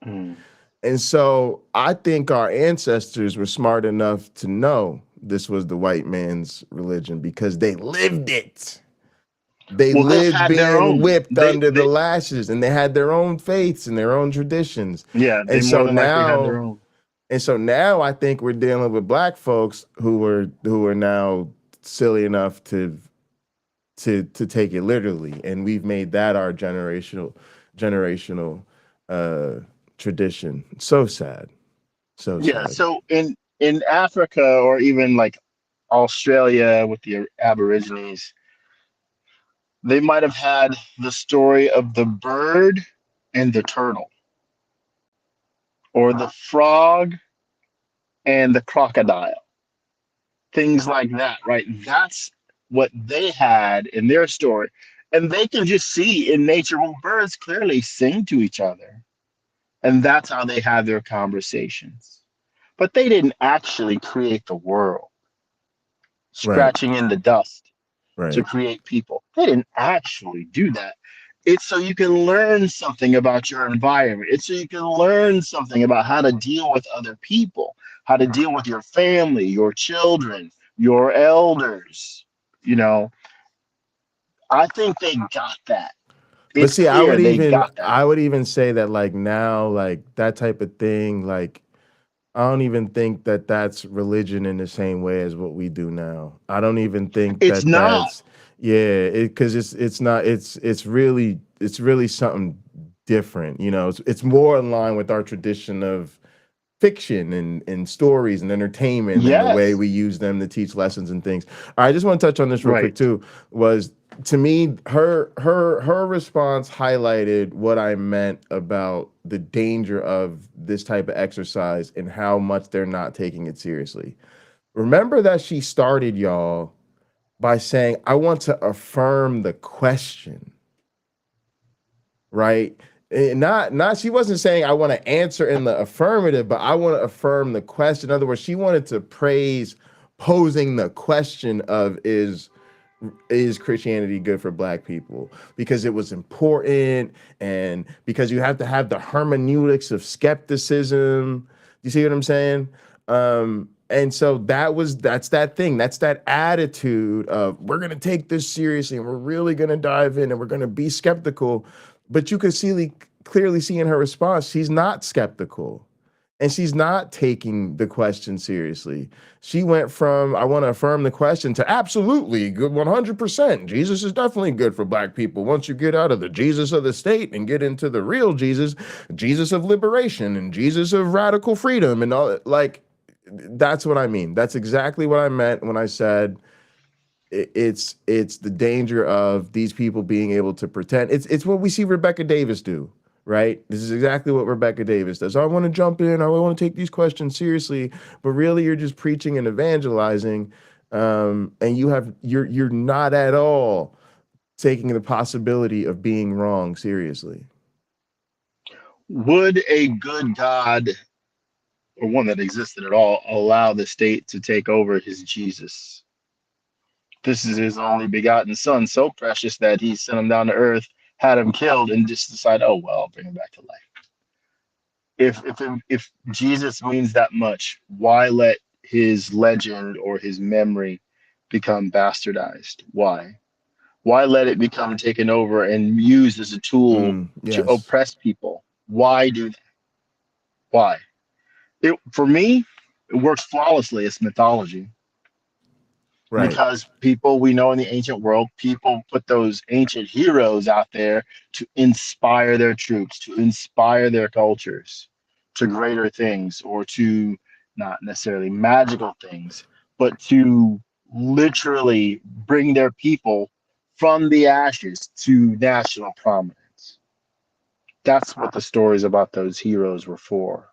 And so I think our ancestors were smart enough to know this was the white man's religion because they lived it. They lived being whipped under the lashes, and they had their own faiths and their own traditions. Yeah, they and more so than likely had now, their own. and so now I think we're dealing with black folks who are now silly enough to take it literally, and we've made that our generational tradition. So sad. So Yeah, sad. so in Africa or even like Australia with the Aborigines, they might have had the story of the bird and the turtle, or the frog and the crocodile, things like that, right? That's what they had in their story. And they can just see in nature, well, birds clearly sing to each other. And that's how they have their conversations. But they didn't actually create the world, scratching in the dust to create people. They didn't actually do that. It's so you can learn something about your environment. It's so you can learn something about how to deal with other people, how to deal with your family, your children, your elders. I think they got that. But see, I would got that. even say that like now, like that type of thing, like I don't even think that that's religion in the same way as what we do now. I don't even think It's that not. that's because it's not it's really something different. It's more in line with our tradition of fiction and stories and entertainment and the way we use them to teach lessons and things. I just want to touch on this real quick too. Was to me her response highlighted what I meant about the danger of this type of exercise and how much they're not taking it seriously. Remember that she started y'all by saying, I want to affirm the question, right? Not she wasn't saying I want to answer in the affirmative, but I want to affirm the question. In other words, she wanted to praise posing the question of is Christianity good for black people, because it was important and because you have to have the hermeneutics of skepticism. You see what I'm saying? And so that's that thing. That's that attitude of we're going to take this seriously and we're really going to dive in and we're going to be skeptical. But you can clearly see in her response, she's not skeptical. And she's not taking the question seriously. She went from, I want to affirm the question, to absolutely good, 100%. Jesus is definitely good for black people. Once you get out of the Jesus of the state and get into the real Jesus, Jesus of liberation and Jesus of radical freedom and all, like, that's what I mean. That's exactly what I meant when I said it's the danger of these people being able to pretend. It's what we see Rebecca Davis do. Right? This is exactly what Rebecca Davis does. I want to jump in. I want to take these questions seriously, but really you're just preaching and evangelizing, and you're not at all taking the possibility of being wrong seriously. Would a good God, or one that existed at all, allow the state to take over his Jesus? This is his only begotten son, so precious that he sent him down to earth, had him killed, and just decide, oh, well, I'll bring him back to life. If Jesus means that much, why let his legend or his memory become bastardized? Why? Why let it become taken over and used as a tool to Yes. oppress people? Why do that? Why? For me, it works flawlessly. It's mythology. Right. Because people we know in the ancient world, people put those ancient heroes out there to inspire their troops, to inspire their cultures to greater things, or to not necessarily magical things, but to literally bring their people from the ashes to national prominence. That's what the stories about those heroes were for.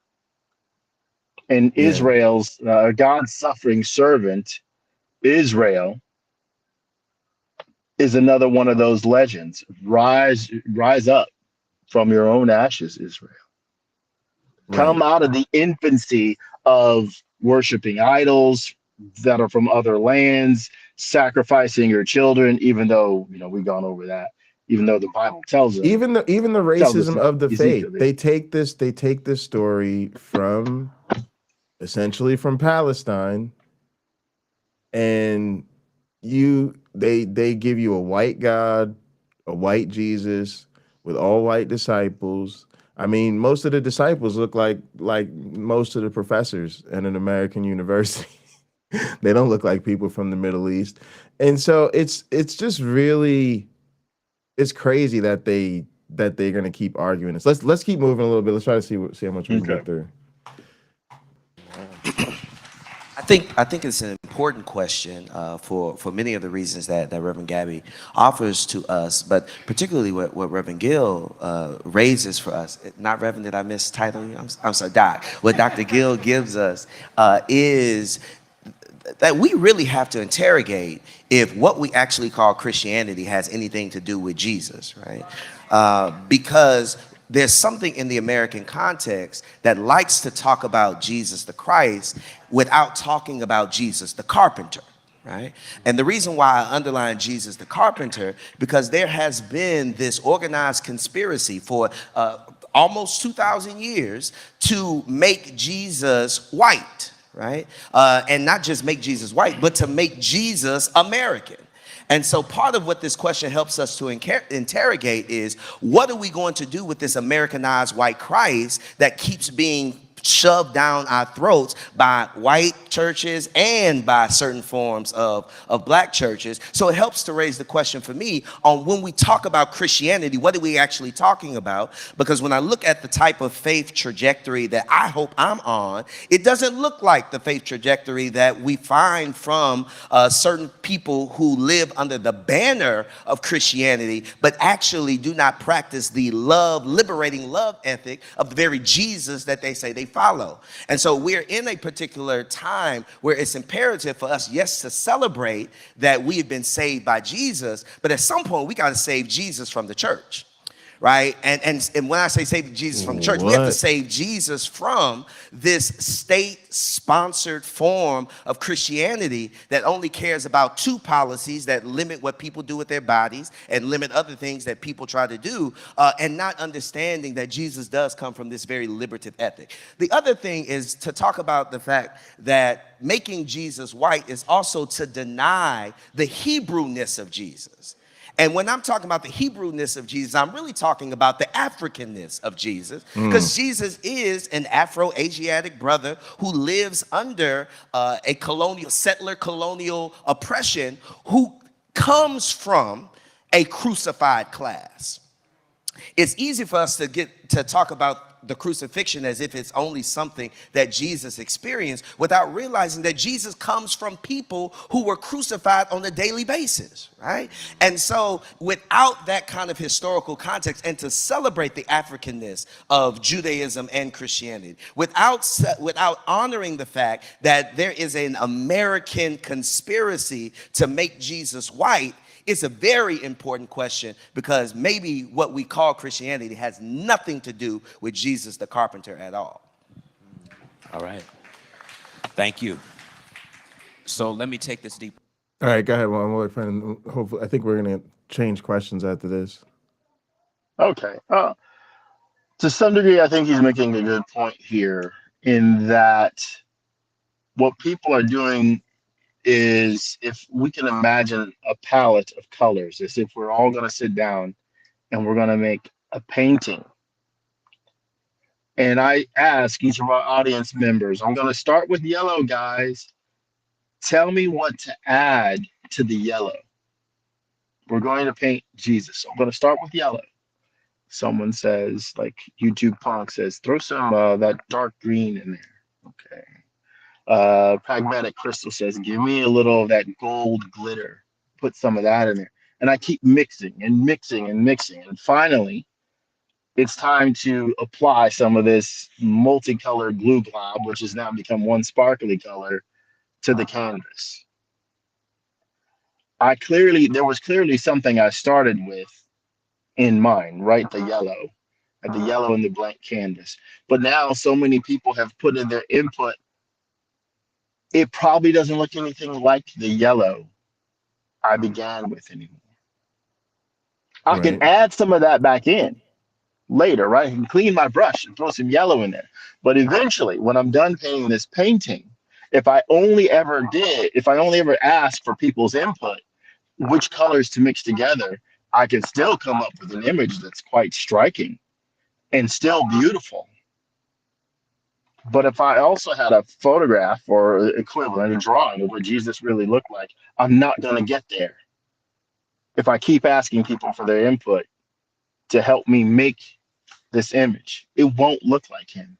And Yeah. Israel's God's suffering servant, Israel, is another one of those legends. Rise up from your own ashes, Israel. Right. Come out of the infancy of worshiping idols that are from other lands, sacrificing your children, even though, we've gone over that, even though the Bible tells us Even the tells racism us of the faith. Ezekiel. They take this story from essentially from Palestine, and they give you a white God, a white Jesus with all white disciples. I mean, most of the disciples look like most of the professors in an American university. They don't look like people from the Middle East. And so it's just really, it's crazy that they're gonna keep arguing this. Let's keep moving a little bit. Let's try to see how much we can Okay. get through. I think it's an important question for many of the reasons that Reverend Gabby offers to us, but particularly what Reverend Gill raises for us. Not Reverend, did I mistitle you? I'm sorry, Doc. What Dr. Gill gives us is that we really have to interrogate if what we actually call Christianity has anything to do with Jesus, right? Because there's something in the American context that likes to talk about Jesus the Christ without talking about Jesus the carpenter, right? And the reason why I underline Jesus the carpenter, because there has been this organized conspiracy for almost 2,000 years to make Jesus white, right? And not just make Jesus white, but to make Jesus American. And so part of what this question helps us to interrogate is, what are we going to do with this Americanized white Christ that keeps being shoved down our throats by white churches and by certain forms of black churches? So it helps to raise the question for me on, when we talk about Christianity, what are we actually talking about? Because when I look at the type of faith trajectory that I hope I'm on, it doesn't look like the faith trajectory that we find from certain people who live under the banner of Christianity, but actually do not practice the liberating love ethic of the very Jesus that they say they follow. And so we're in a particular time where it's imperative for us, yes, to celebrate that we have been saved by Jesus, but at some point we got to save Jesus from the church, right? And when I say save Jesus from the church, we have to save Jesus from this state-sponsored form of Christianity that only cares about two policies that limit what people do with their bodies and limit other things that people try to do, and not understanding that Jesus does come from this very liberative ethic. The other thing is to talk about the fact that making Jesus white is also to deny the Hebrewness of Jesus. And when I'm talking about the Hebrewness of Jesus, I'm really talking about the Africanness of Jesus, because Jesus is an Afro-Asiatic brother who lives under a settler colonial oppression, who comes from a crucified class. It's easy for us to talk about the crucifixion as if it's only something that Jesus experienced, without realizing that Jesus comes from people who were crucified on a daily basis, right? And so without that kind of historical context, and to celebrate the Africanness of Judaism and Christianity, without honoring the fact that there is an American conspiracy to make Jesus white, it's a very important question, because maybe what we call Christianity has nothing to do with Jesus the carpenter at all. All right. Thank you. So let me take this deep. All right, go ahead. One more friend. Hopefully, I think we're gonna change questions after this. Okay. To some degree, I think he's making a good point here in that what people are doing is, if we can imagine a palette of colors, as if we're all going to sit down and we're going to make a painting. And I ask each of our audience members, I'm going to start with yellow, guys. Tell me what to add to the yellow. We're going to paint Jesus. So I'm going to start with yellow. Someone says, like YouTube Punk says, throw some that dark green in there. Okay. Pragmatic Crystal says, give me a little of that gold glitter. Put some of that in there. And I keep mixing and mixing and mixing. And finally, it's time to apply some of this multicolored glue glob, which has now become one sparkly color, to the canvas. There was clearly something I started with in mind, right? The yellow in the blank canvas. But now so many people have put in their input, it probably doesn't look anything like the yellow I began with anymore. I can add some of that back in later, right? I can clean my brush and throw some yellow in there. But eventually, when I'm done painting this painting, if I only ever asked for people's input, which colors to mix together, I can still come up with an image that's quite striking and still beautiful. But if I also had a photograph or equivalent, a drawing of what Jesus really looked like, I'm not going to get there if I keep asking people for their input to help me make this image. It won't look like him.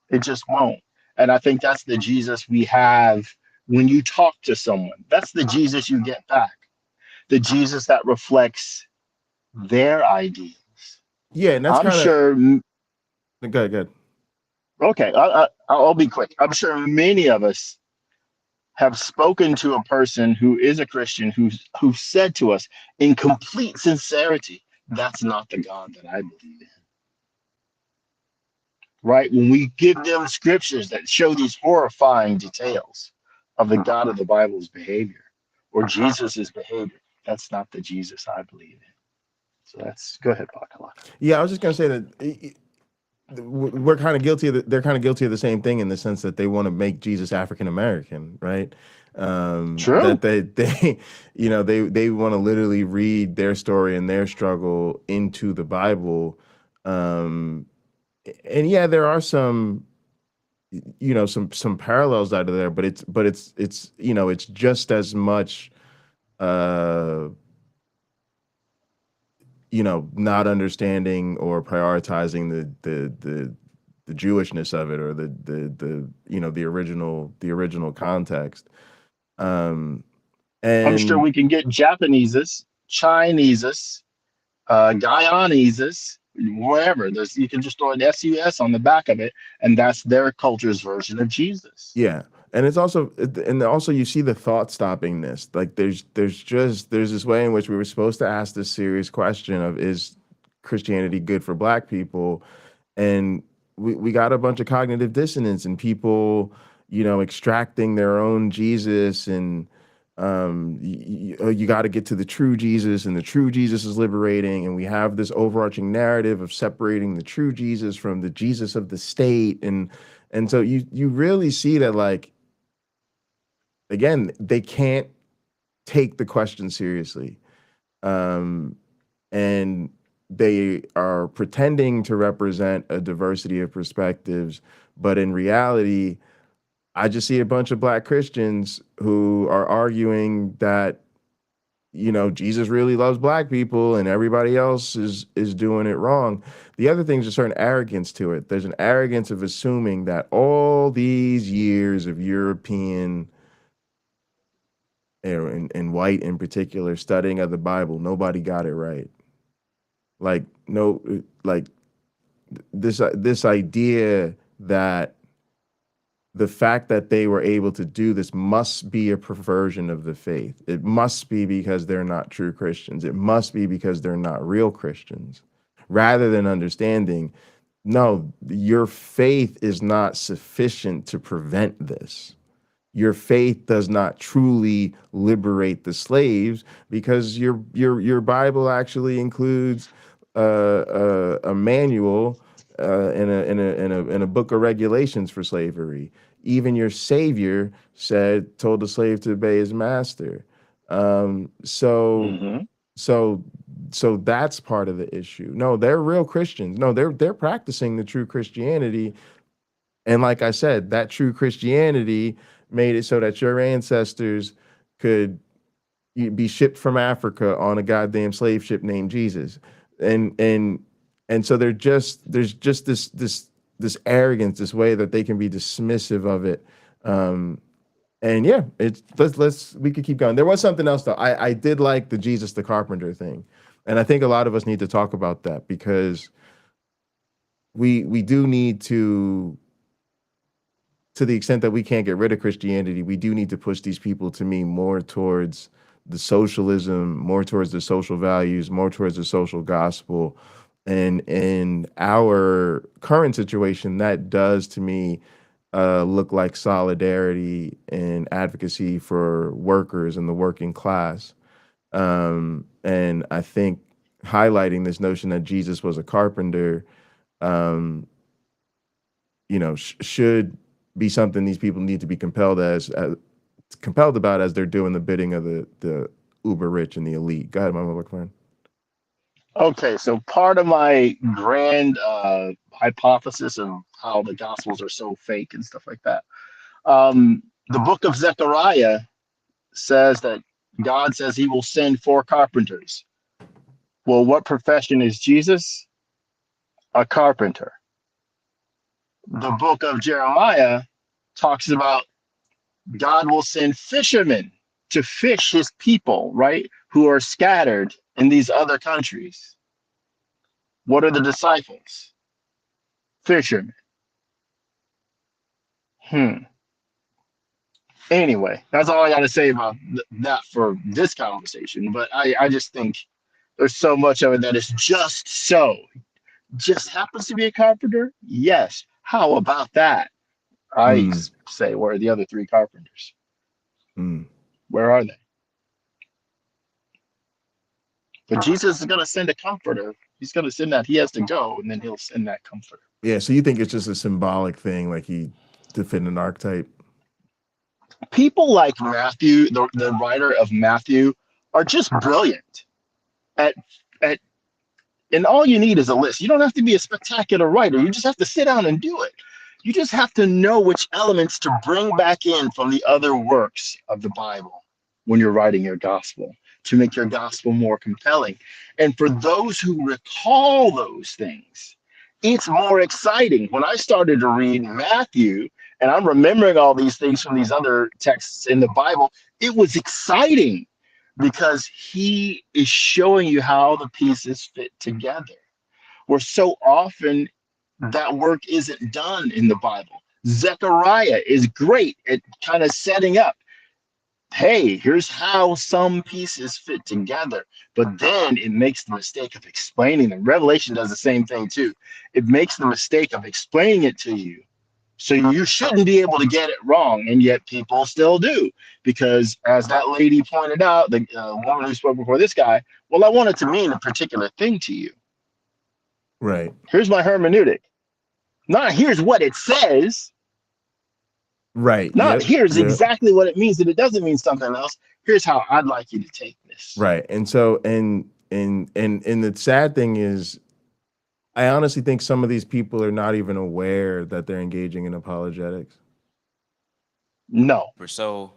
It just won't. And I think that's the Jesus we have when you talk to someone. That's the Jesus you get back. The Jesus that reflects their ideals. Yeah, and that's I'm kind of sure. good. Okay, I'll be quick. I'm sure many of us have spoken to a person who is a Christian who said to us in complete sincerity, that's not the God that I believe in. Right? When we give them scriptures that show these horrifying details of the God of the Bible's behavior or Jesus's behavior, that's not the Jesus I believe in. So go ahead, Pakman. Yeah, I was just gonna say that we're kind of guilty of they're kind of guilty of the same thing in the sense that they want to make Jesus African American, right? True. That they want to literally read their story and their struggle into the Bible. And yeah, there are some parallels out of there, but it's just as much not understanding or prioritizing the Jewishness of it or the original context. And I'm sure we can get Japaneses, Chineses, Guyaneses, wherever. You can just throw an SUS on the back of it, and that's their culture's version of Jesus. Yeah. And it's also you see the thought stoppingness. Like there's this way in which we were supposed to ask this serious question of, is Christianity good for Black people? And we got a bunch of cognitive dissonance and people, extracting their own Jesus, and you got to get to the true Jesus, and the true Jesus is liberating, and we have this overarching narrative of separating the true Jesus from the Jesus of the state, and so you really see that, like, again, they can't take the question seriously, and they are pretending to represent a diversity of perspectives, but in reality, I just see a bunch of Black Christians who are arguing that, Jesus really loves Black people and everybody else is doing it wrong. The other thing is a certain arrogance to it. There's an arrogance of assuming that all these years of European and white in particular studying of the Bible, nobody got it right. This idea that the fact that they were able to do this must be a perversion of the faith. It must be because they're not true Christians. It must be because they're not real Christians. Rather than understanding, no, your faith is not sufficient to prevent this. Your faith does not truly liberate the slaves, because your Bible actually includes a manual in a book of regulations for slavery. Even your savior told the slave to obey his master. So so that's part of the issue. No, they're real Christians. No, they're practicing the true Christianity. And like I said, that true Christianity made it so that your ancestors could be shipped from Africa on a goddamn slave ship named Jesus. And so there's just this arrogance, this way that they can be dismissive of it. And yeah, we could keep going. There was something else though. I did like the Jesus the Carpenter thing. And I think a lot of us need to talk about that, because we do need to the extent that we can't get rid of Christianity, we do need to push these people to me more towards the socialism, more towards the social values, more towards the social gospel. And in our current situation, that does to me look like solidarity and advocacy for workers and the working class. And I think highlighting this notion that Jesus was a carpenter, should be something these people need to be compelled about as they're doing the bidding of the uber rich and the elite. Go ahead, Mama Pakman. Okay, so part of my grand hypothesis of how the Gospels are so fake and stuff like that. The book of Zechariah says that God says he will send 4 carpenters. Well, what profession is Jesus? A carpenter. The book of Jeremiah talks about God will send fishermen to fish his people, right? Who are scattered in these other countries. What are the disciples? Fishermen. Anyway, that's all I got to say about that for this conversation. But I just think there's so much of it that is just so. Just happens to be a carpenter? Yes. How about that? I say, where are the other 3 carpenters? Where are they? But Jesus is going to send a comforter. He's going to send that. He has to go, and then he'll send that comforter. Yeah, so you think it's just a symbolic thing, like he to fit an archetype? People like Matthew, the writer of Matthew, are just brilliant and all you need is a list. You don't have to be a spectacular writer. You just have to sit down and do it. You just have to know which elements to bring back in from the other works of the Bible when you're writing your gospel to make your gospel more compelling. And for those who recall those things, it's more exciting. When I started to read Matthew and I'm remembering all these things from these other texts in the Bible, it was exciting because he is showing you how the pieces fit together. Where so often that work isn't done in the Bible. Zechariah is great at kind of setting up, hey, here's how some pieces fit together. But then it makes the mistake of explaining them. Revelation does the same thing too. It makes the mistake of explaining it to you. So you shouldn't be able to get it wrong, and yet people still do. Because as that lady pointed out, the woman who spoke before this guy, well, I want it to mean a particular thing to you. Right. Here's my hermeneutic. Not here's what it says. Right. Not here's exactly what it means, and it doesn't mean something else. Here's how I'd like you to take this. Right. And so and the sad thing is, I honestly think some of these people are not even aware that they're engaging in apologetics. No. So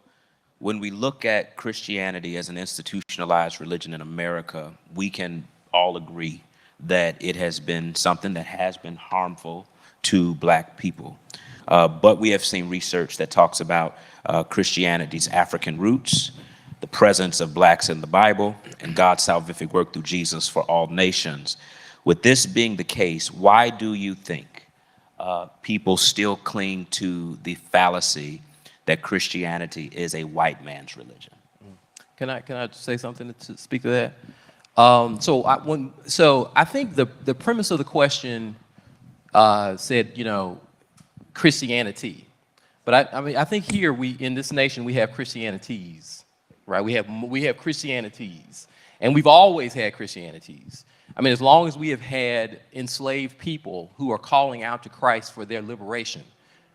when we look at Christianity as an institutionalized religion in America, we can all agree that it has been something that has been harmful to Black people. But we have seen research that talks about Christianity's African roots, the presence of Blacks in the Bible, and God's salvific work through Jesus for all nations. With this being the case, why do you think people still cling to the fallacy that Christianity is a white man's religion? Can I say something to speak to that? So I think the premise of the question said, Christianity, but I think here in this nation we have Christianities, right? We have Christianities, and we've always had Christianities. I mean, as long as we have had enslaved people who are calling out to Christ for their liberation,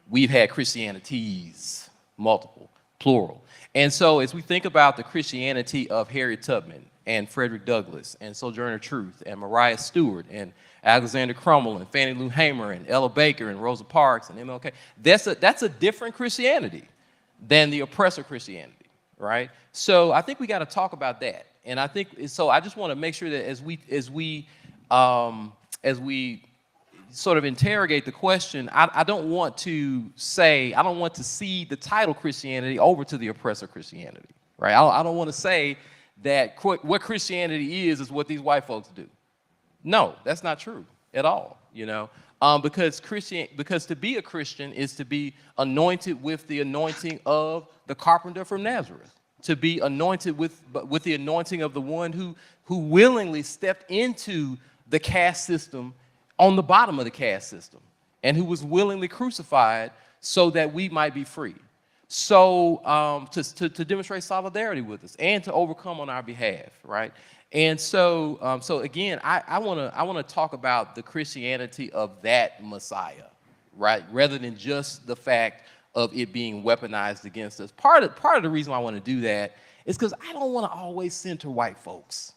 we've had Christianities, multiple, plural. And so as we think about the Christianity of Harriet Tubman and Frederick Douglass and Sojourner Truth and Mariah Stewart and Alexander Crummell and Fannie Lou Hamer and Ella Baker and Rosa Parks and MLK, that's a different Christianity than the oppressor Christianity, right? So I think we got to talk about that. And I think, so I just want to make sure that as we sort of interrogate the question, I don't want to cede the title Christianity over to the oppressor Christianity, right? I don't want to say that what Christianity is what these white folks do. No, that's not true at all, you know, because to be a Christian is to be anointed with the anointing of the carpenter from Nazareth, to be anointed with the anointing of the one who willingly stepped into the caste system on the bottom of the caste system and who was willingly crucified so that we might be free. So to demonstrate solidarity with us and to overcome on our behalf, right? And so, so again, I want to talk about the Christianity of that Messiah, right? Rather than just the fact of it being weaponized against us. Part of the reason why I want to do that is because I don't want to always center white folks,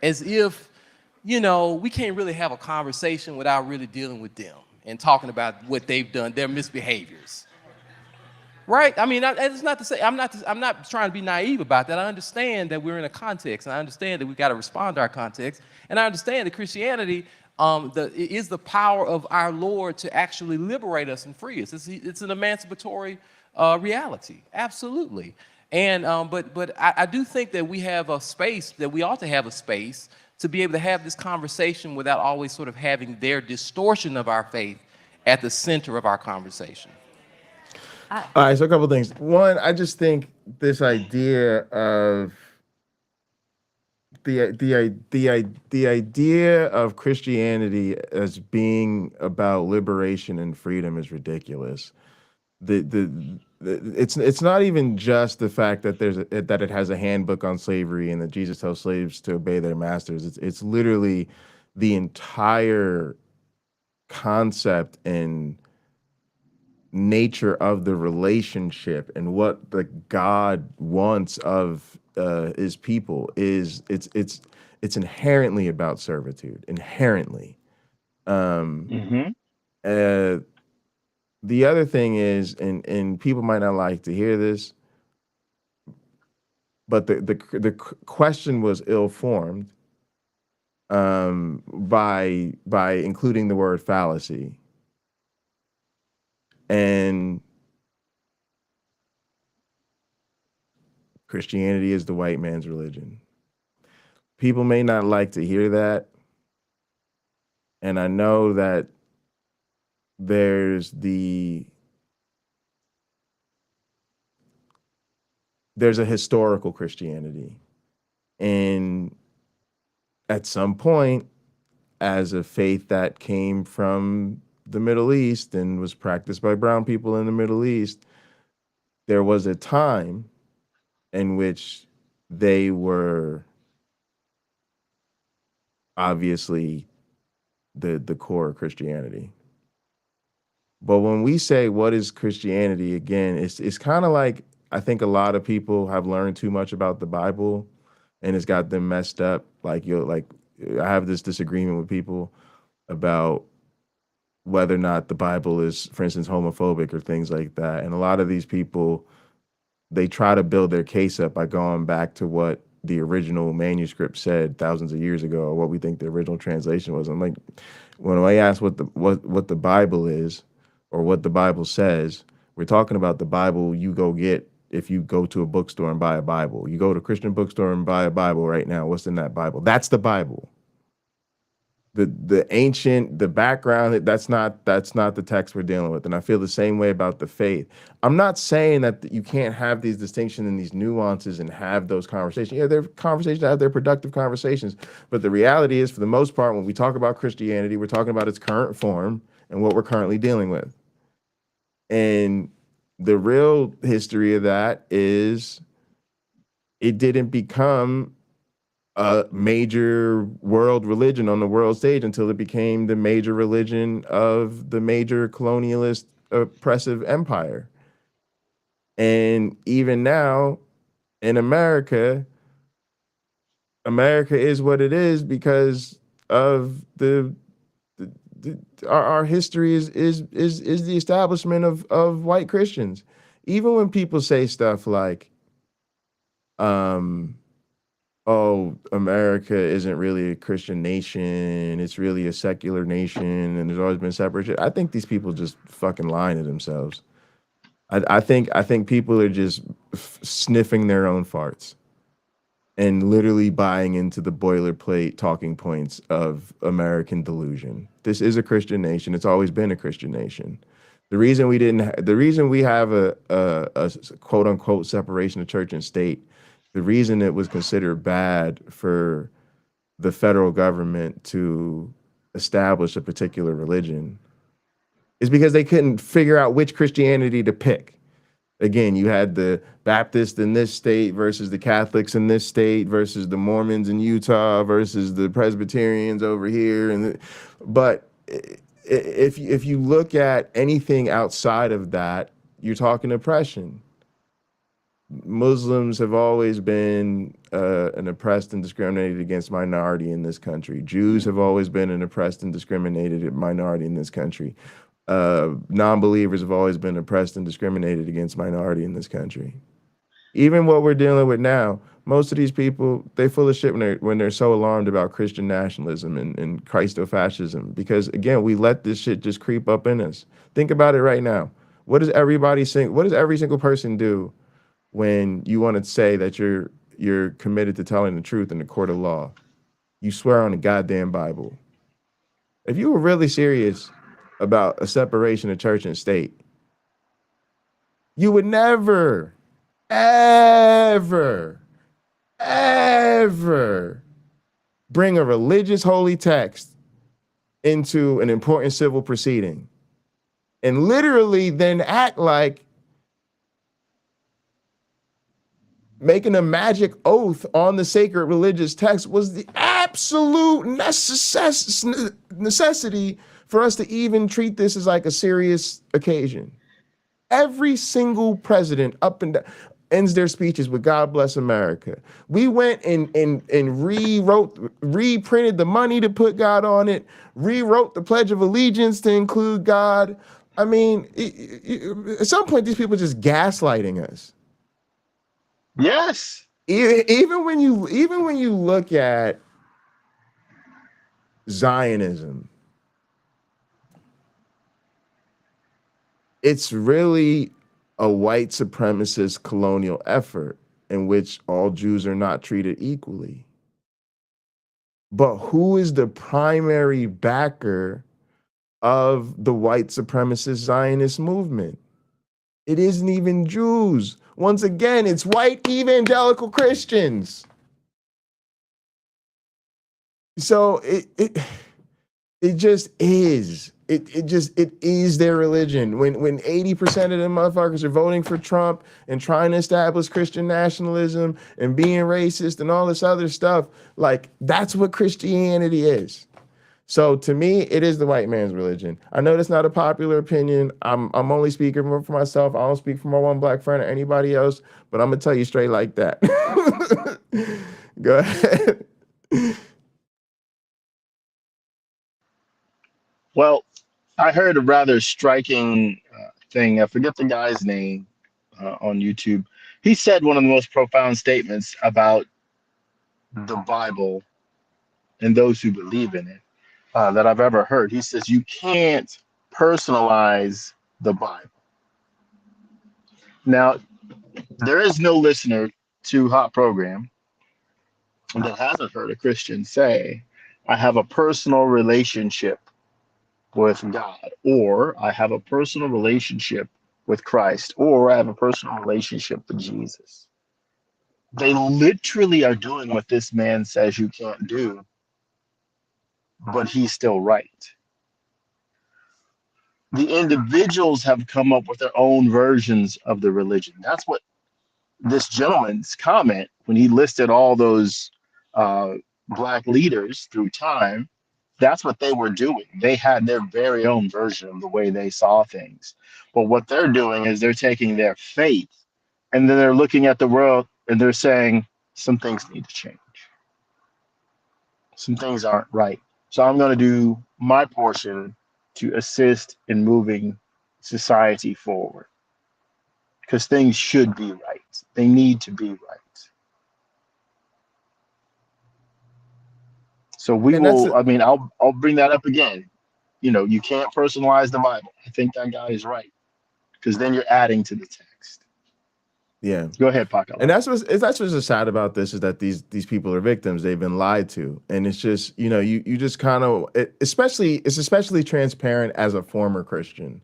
as if, you know, we can't really have a conversation without really dealing with them and talking about what they've done, their misbehaviors. Right? I mean, it's not to say, I'm not trying to be naive about that. I understand that we're in a context, and I understand that we've got to respond to our context, and I understand that Christianity is the power of our Lord to actually liberate us and free us. It's an emancipatory reality, absolutely. And but I do think that we have a space, that we ought to have a space to be able to have this conversation without always sort of having their distortion of our faith at the center of our conversation. All right, so a couple things. One, I just think this idea of the idea of Christianity as being about liberation and freedom is ridiculous. It's not even just the fact that that it has a handbook on slavery and that Jesus tells slaves to obey their masters. It's literally the entire concept and nature of the relationship and what the God wants of his people is it's inherently about servitude, inherently. The other thing is, and people might not like to hear this, but the question was ill-formed by including the word fallacy. And Christianity is the white man's religion. People may not like to hear that. And I know that there's a historical Christianity. And at some point, as a faith that came from the Middle East and was practiced by brown people in the Middle East, there was a time in which they were obviously the core of Christianity. But when we say what is Christianity, again, it's kind of like, I think a lot of people have learned too much about the Bible and it's got them messed up. I have this disagreement with people about whether or not the Bible is, for instance, homophobic or things like that. And a lot of these people, they try to build their case up by going back to what the original manuscript said thousands of years ago, or what we think the original translation was. I'm like, when I ask what the Bible is or what the Bible says, we're talking about the Bible you go get if you go to a bookstore and buy a Bible. You go to a Christian bookstore and buy a Bible right now. What's in that Bible? That's the Bible. The ancient, the background, that's not the text we're dealing with. And I feel the same way about the faith. I'm not saying that you can't have these distinctions and these nuances and have those conversations. Yeah, they're conversations out there, productive conversations. But the reality is, for the most part, when we talk about Christianity, we're talking about its current form and what we're currently dealing with. And the real history of that is it didn't become a major world religion on the world stage until it became the major religion of the major colonialist oppressive empire. And even now in America, America is what it is because of our history is the establishment of white Christians. Even when people say stuff like, oh, America isn't really a Christian nation, it's really a secular nation, and there's always been separation. I think these people just fucking lying to themselves. I think people are just sniffing their own farts and literally buying into the boilerplate talking points of American delusion. This is a Christian nation. It's always been a Christian nation. The reason we have a quote unquote separation of church and state, the reason it was considered bad for the federal government to establish a particular religion is because they couldn't figure out which Christianity to pick. Again, you had the Baptists in this state versus the Catholics in this state versus the Mormons in Utah versus the Presbyterians over here. But if you look at anything outside of that, you're talking oppression. Muslims have always been an oppressed and discriminated against minority in this country. Jews have always been an oppressed and discriminated minority in this country. Non-believers have always been oppressed and discriminated against minority in this country. Even what we're dealing with now, most of these people, they full of shit when they're so alarmed about Christian nationalism and Christofascism, because again, we let this shit just creep up in us. Think about it right now. What does every single person do when you want to say that you're committed to telling the truth in the court of law? You swear on the goddamn Bible. If you were really serious about a separation of church and state, you would never, ever, ever bring a religious holy text into an important civil proceeding and literally then act like making a magic oath on the sacred religious text was the absolute necessity for us to even treat this as like a serious occasion. Every single president up and down ends their speeches with "God bless America." We went and reprinted the money to put God on it, rewrote the Pledge of Allegiance to include God. I mean, at some point, these people are just gaslighting us. Yes. Even when you look at Zionism, it's really a white supremacist colonial effort in which all Jews are not treated equally. But who is the primary backer of the white supremacist Zionist movement? It isn't even Jews. Once again, it's white evangelical Christians. So it just is. It is their religion. When 80% of them motherfuckers are voting for Trump and trying to establish Christian nationalism and being racist and all this other stuff, like that's what Christianity is. So to me, it is the white man's religion. I know that's not a popular opinion. I'm only speaking for myself. I don't speak for my one black friend or anybody else, but I'm gonna tell you straight like that. Go ahead. Well, I heard a rather striking thing. I forget the guy's name on YouTube. He said one of the most profound statements about the Bible and those who believe in it that I've ever heard. He says, you can't personalize the Bible. Now, there is no listener to Hot Program that hasn't heard a Christian say, I have a personal relationship with God, or I have a personal relationship with Christ, or I have a personal relationship with Jesus. They literally are doing what this man says you can't do, but he's still right. The individuals have come up with their own versions of the religion. That's what this gentleman's comment, when he listed all those Black leaders through time, that's what they were doing. They had their very own version of the way they saw things. But what they're doing is they're taking their faith and then they're looking at the world and they're saying some things need to change. Some things aren't right. So I'm going to do my portion to assist in moving society forward because things should be right. They need to be right. So we And that's will, I mean, I'll bring that up again. You know, you can't personalize the Bible. I think that guy is right because then you're adding to the text. yeah. Go ahead, Paco. And that's what's sad about this is that these people are victims. They've been lied to, and it's just you just kind of it's especially transparent as a former Christian.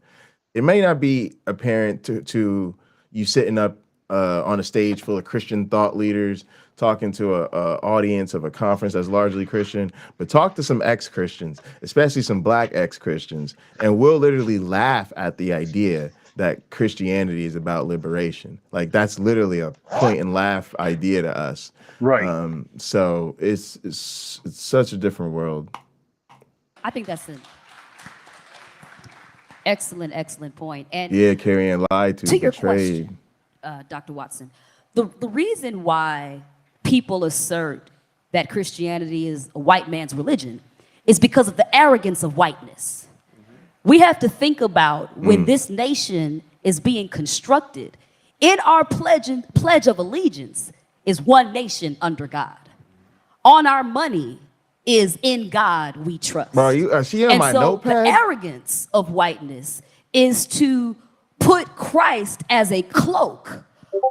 It may not be apparent to you sitting up on a stage full of Christian thought leaders talking to a audience of a conference that's largely Christian, but talk to some ex-Christians, especially some Black ex-Christians, and we'll literally laugh at the idea that Christianity is about liberation. Like that's literally a point and laugh idea to us. Right. So it's such a different world. I think that's an excellent point. And Yeah, Carrie Ann lied to your betrayed. question, Dr. Watson, the reason why people assert that Christianity is a white man's religion is because of the arrogance of whiteness. We have to think about when this nation is being constructed. In our pledge of allegiance is one nation under God. On our money is in God we trust. Bro, she on my notepad? The arrogance of whiteness is to put Christ as a cloak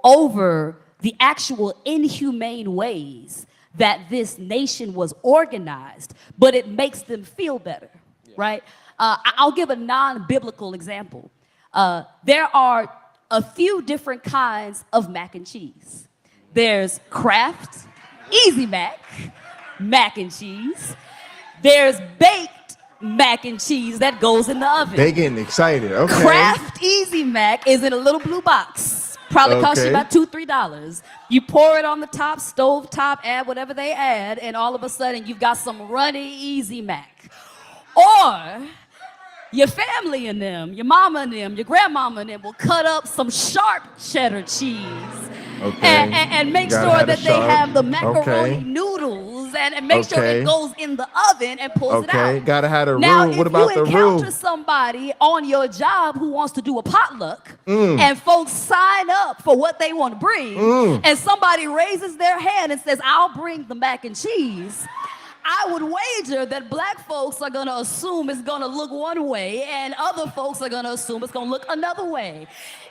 over the actual inhumane ways that this nation was organized, but it makes them feel better, right? I'll give a non-biblical example. There are a few different kinds of mac and cheese. There's Kraft, Easy Mac, mac and cheese. There's baked mac and cheese that goes in the oven. They getting excited. Okay. Kraft Easy Mac is in a little blue box. Probably cost you about $2, $3. You pour it on the top, stove top, add whatever they add, and all of a sudden you've got some runny Easy Mac. Or your family and them, your mama and them, your grandmama and them will cut up some sharp cheddar cheese. Okay. And make Gotta sure have that the they sharp. have the macaroni Okay. noodles and make sure Okay. it goes in the oven and pulls it Okay, out. gotta have the Now, roux. if What about you the encounter roux? somebody on your job who wants to do a potluck and folks sign up for what they want to bring and somebody raises their hand and says, I'll bring the mac and cheese, I would wager that black folks are gonna assume it's gonna look one way and other folks are gonna assume it's gonna look another way.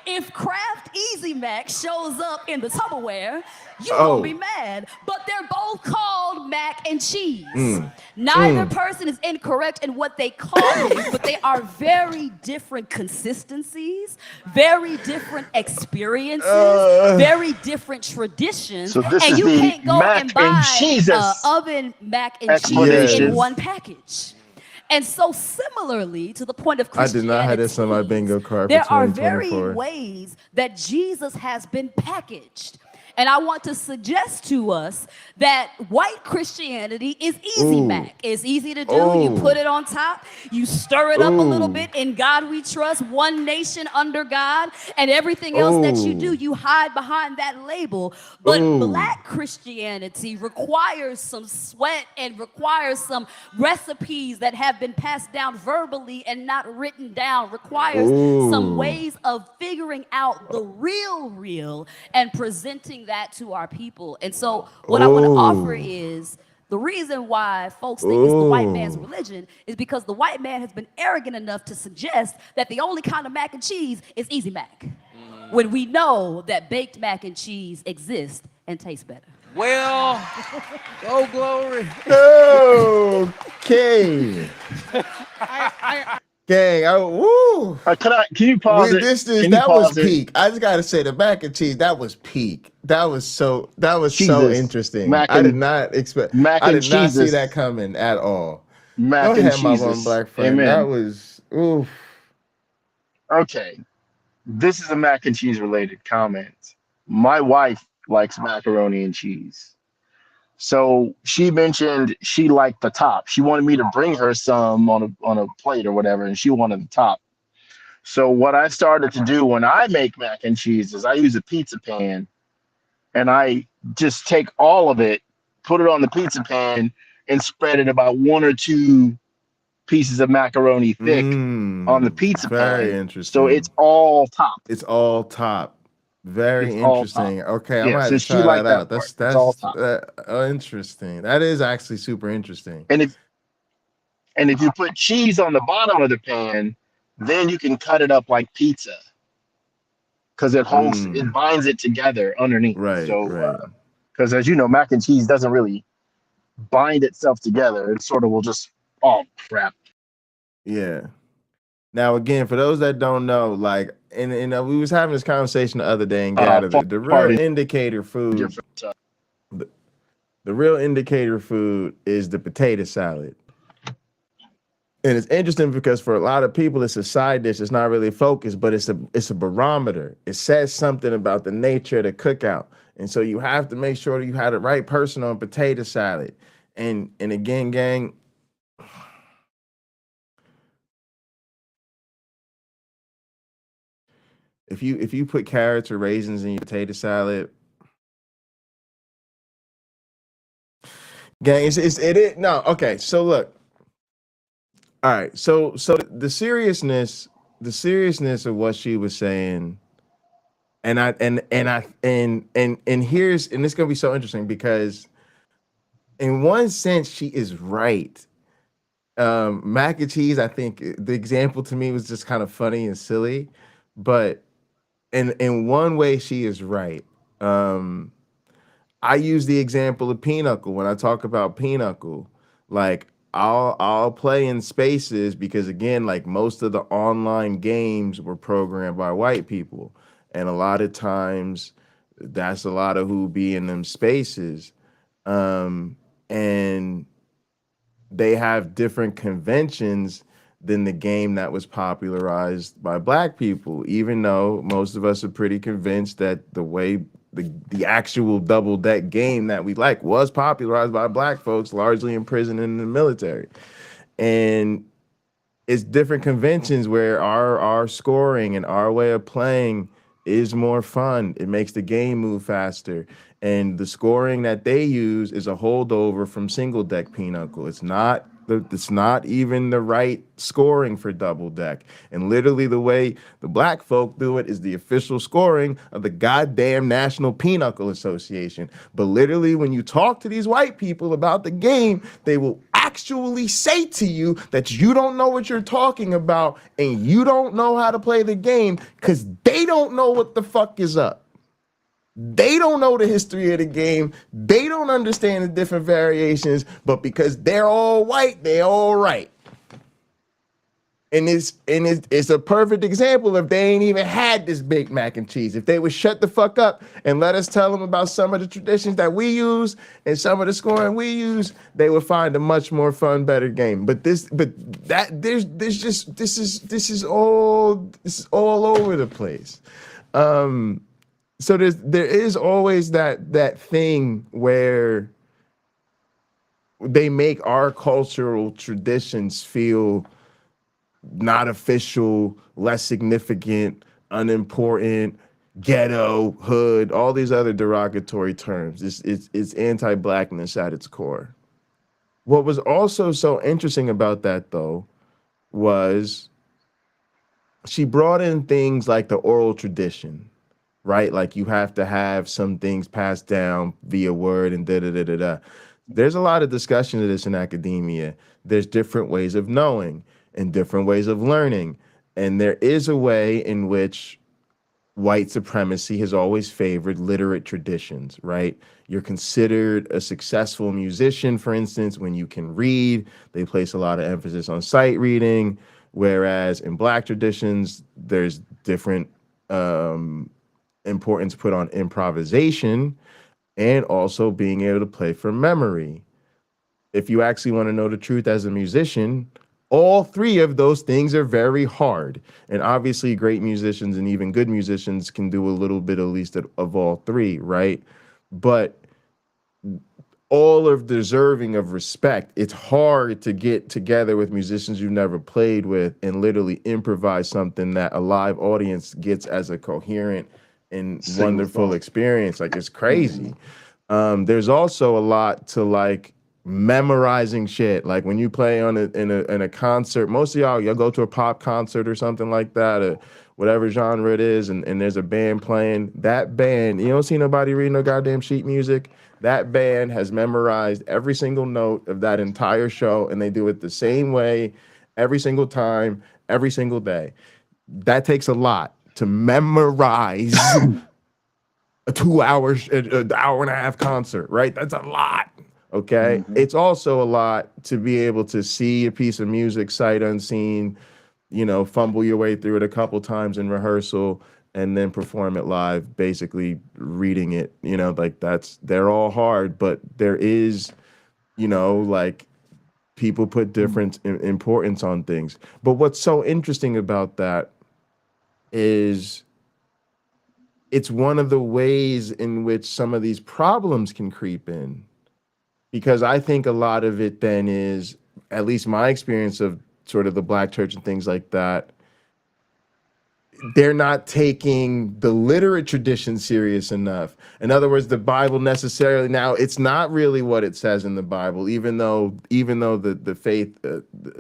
If Kraft Easy Mac shows up in the Tupperware, you're gonna be mad, but they're both called mac and cheese. Neither person is incorrect in what they call it, but they are very different consistencies, very different experiences, very different traditions, So this and is you the can't go mac and and buy cheeses oven mac and cheese explanation. in one package. And so similarly, to the point of I Christianity, did not have this on my bingo card for there are very 2024. ways that Jesus has been packaged. And I want to suggest to us that white Christianity is easy mac. It's easy to do. You put it on top, you stir it up a little bit. In God we trust, one nation under God, and everything else that you do, you hide behind that label. But black Christianity requires some sweat and requires some recipes that have been passed down verbally and not written down, requires some ways of figuring out the real and presenting that to our people. And so what I want to offer is the reason why folks think it's the white man's religion is because the white man has been arrogant enough to suggest that the only kind of mac and cheese is Easy Mac, when we know that baked mac and cheese exists and tastes better. Well, oh glory. Okay. Gang, woo. Can you pause it? That was peak. I just gotta say the mac and cheese. That was peak. That was so interesting. I did not expect. I did not see that coming at all. Mac Go and ahead, my cheeses. one black friend. Amen. That was oof. Okay, this is a mac and cheese related comment. My wife likes macaroni and cheese. So she mentioned she liked the top. She wanted me to bring her some on a plate or whatever, and she wanted the top. So what I started to do when I make mac and cheese is I use a pizza pan, and I just take all of it, put it on the pizza pan, and spread it about 1 or 2 pieces of macaroni thick on the pizza Very pan. So it's interesting. all top. It's all top. Very It's all top. interesting. Okay, I'm Yeah, gonna have to since she try that liked that out. part, That's it's all that's top. interesting. That is actually super interesting. And if you put cheese on the bottom of the pan, then you can cut it up like pizza because it binds it together underneath. Right, So right. because as you know, mac and cheese doesn't really bind itself together. It sort of will just, oh crap. Yeah. Now again, for those that don't know, like, and we was having this conversation the other day in Gather, the real Pardon. indicator food, the real indicator food is the potato salad. And it's interesting because for a lot of people, it's a side dish. It's not really focused, but it's a barometer. It says something about the nature of the cookout. And so you have to make sure that you have the right person on potato salad. And again, gang, if you put carrots or raisins in your potato salad, gang, no, okay. So look. All right. So the seriousness of what she was saying, and here's, and it's gonna be so interesting because in one sense she is right. Mac and cheese, I think the example to me was just kind of funny and silly, but in one way she is right. I use the example of Pinochle when I talk about Pinochle. Like I'll play in spaces because again, like most of the online games were programmed by white people, and a lot of times that's a lot of who be in them spaces, and they have different conventions than the game that was popularized by black people, even though most of us are pretty convinced that the way the actual double deck game that we like was popularized by black folks, largely in prison and in the military. And it's different conventions where our scoring and our way of playing is more fun. It makes the game move faster. And the scoring that they use is a holdover from single deck Pinochle. It's not even the right scoring for double deck. And literally the way the black folk do it is the official scoring of the goddamn National Pinochle Association. But literally when you talk to these white people about the game, they will actually say to you that you don't know what you're talking about and you don't know how to play the game because they don't know what the fuck is up. They don't know the history of the game. They don't understand the different variations, but because they're all white, they're all right. And it's a perfect example if they ain't even had this baked mac and cheese. If they would shut the fuck up and let us tell them about some of the traditions that we use and some of the scoring we use, they would find a much more fun, better game. This is all over the place. So there is always that thing where they make our cultural traditions feel not official, less significant, unimportant, ghetto, hood, all these other derogatory terms. It's anti-blackness at its core. What was also so interesting about that though was she brought in things like the oral tradition. Right? Like you have to have some things passed down via word and da-da-da-da-da. There's a lot of discussion of this in academia. There's different ways of knowing and different ways of learning. And there is a way in which white supremacy has always favored literate traditions, right? You're considered a successful musician, for instance, when you can read. They place a lot of emphasis on sight reading, whereas in black traditions, there's different importance put on improvisation and also being able to play from memory. If you actually want to know the truth as a musician, all three of those things are very hard. And obviously great musicians and even good musicians can do a little bit at least of all three, right? But all of deserving of respect. It's hard to get together with musicians you've never played with and literally improvise something that a live audience gets as a coherent and wonderful experience. Like, it's crazy. There's also a lot to like memorizing shit. Like when you play on in a concert, most of y'all go to a pop concert or something like that, or whatever genre it is, and there's a band playing. That band, you don't see nobody reading no goddamn sheet music. That band has memorized every single note of that entire show, and they do it the same way every single time, every single day. That takes a lot to memorize a 2 hours, an hour and a half concert, right? That's a lot. Okay. It's also a lot to be able to see a piece of music sight unseen, you know, fumble your way through it a couple times in rehearsal and then perform it live, basically reading it, you know, like they're all hard, but there is, you know, like people put different importance on things. But what's so interesting about that is it's one of the ways in which some of these problems can creep in. Because I think a lot of it then is, at least my experience of sort of the Black church and things like that, they're not taking the literate tradition serious enough. In other words, the Bible necessarily, now it's not really what it says in the Bible, even though the faith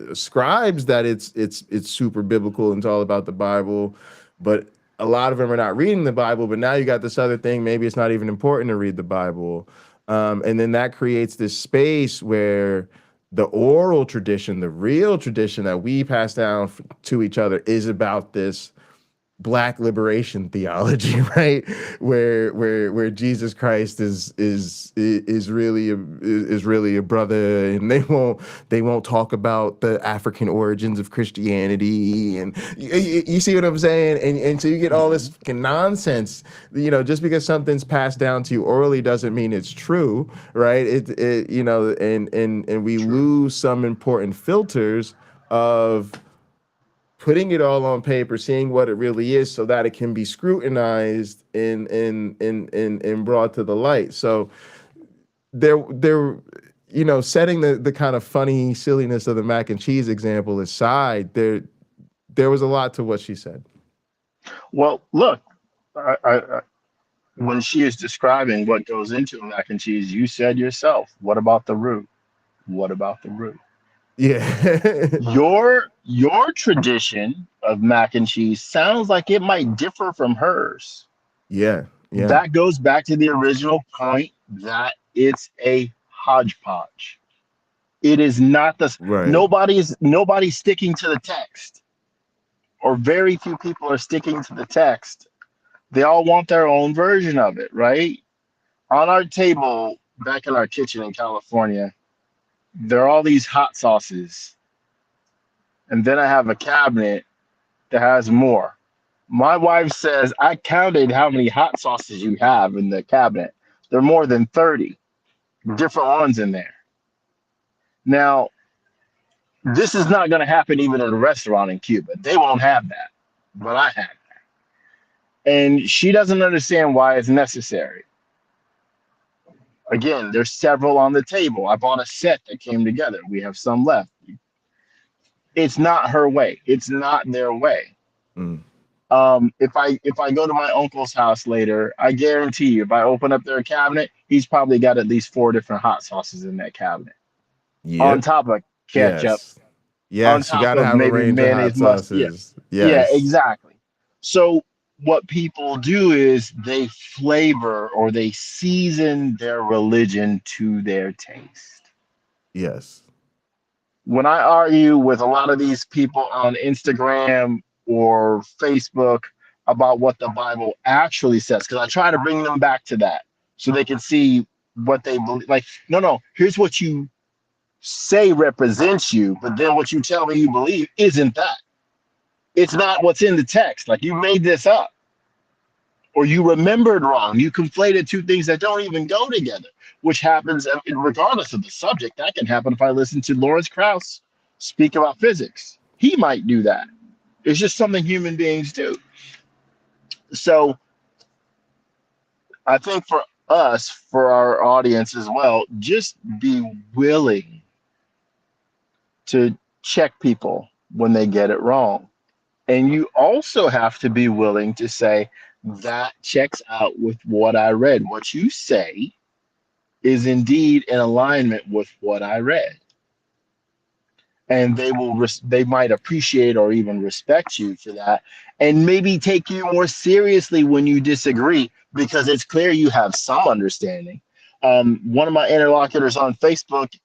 ascribes that it's super biblical and it's all about the Bible, but a lot of them are not reading the Bible. But now you got this other thing, maybe it's not even important to read the Bible. And then that creates this space where the oral tradition, the real tradition that we pass down to each other, is about this Black liberation theology, right? Where Jesus Christ is really a brother, and they won't talk about the African origins of Christianity, and you see what I'm saying? And so you get all this nonsense, you know, just because something's passed down to you orally doesn't mean it's true, right? It you know, and we lose some important filters of putting it all on paper, seeing what it really is, so that it can be scrutinized and brought to the light. So there, you know, setting the kind of funny silliness of the mac and cheese example aside, there was a lot to what she said. Well, look, I when she is describing what goes into a mac and cheese, you said yourself, what about the roux? What about the roux? Yeah. Your tradition of mac and cheese sounds like it might differ from hers. Yeah. That goes back to the original point that it's a hodgepodge. It is not the Right. nobody's sticking to the text, or very few people are sticking to the text. They all want their own version of it, right? On our table back in our kitchen in California, there are all these hot sauces. And then I have a cabinet that has more. My wife says, I counted how many hot sauces you have in the cabinet. There are more than 30 different ones in there. Now, this is not going to happen even at a restaurant in Cuba. They won't have that, but I have that. And she doesn't understand why it's necessary. Again, there's several on the table. I bought a set that came together. We have some left. It's not her way. It's not their way. If I go to my uncle's house later, I guarantee you, if I open up their cabinet, he's probably got at least 4 different hot sauces in that cabinet. Yep. On top of ketchup. Yes, you gotta have a range of hot sauces. Yeah, exactly. So what people do is they flavor or they season their religion to their taste. Yes. When I argue with a lot of these people on Instagram or Facebook about what the Bible actually says, because I try to bring them back to that so they can see what they believe. Like, no, here's what you say represents you, but then what you tell me you believe isn't that. It's not what's in the text. Like, you made this up, or you remembered wrong. You conflated two things that don't even go together, which happens regardless of the subject. That can happen if I listen to Lawrence Krauss speak about physics. He might do that. It's just something human beings do. So I think for us, for our audience as well, just be willing to check people when they get it wrong. And you also have to be willing to say, that checks out with what I read. What you say is indeed in alignment with what I read. And they might appreciate or even respect you for that, and maybe take you more seriously when you disagree, because it's clear you have some understanding. One of my interlocutors on Facebook,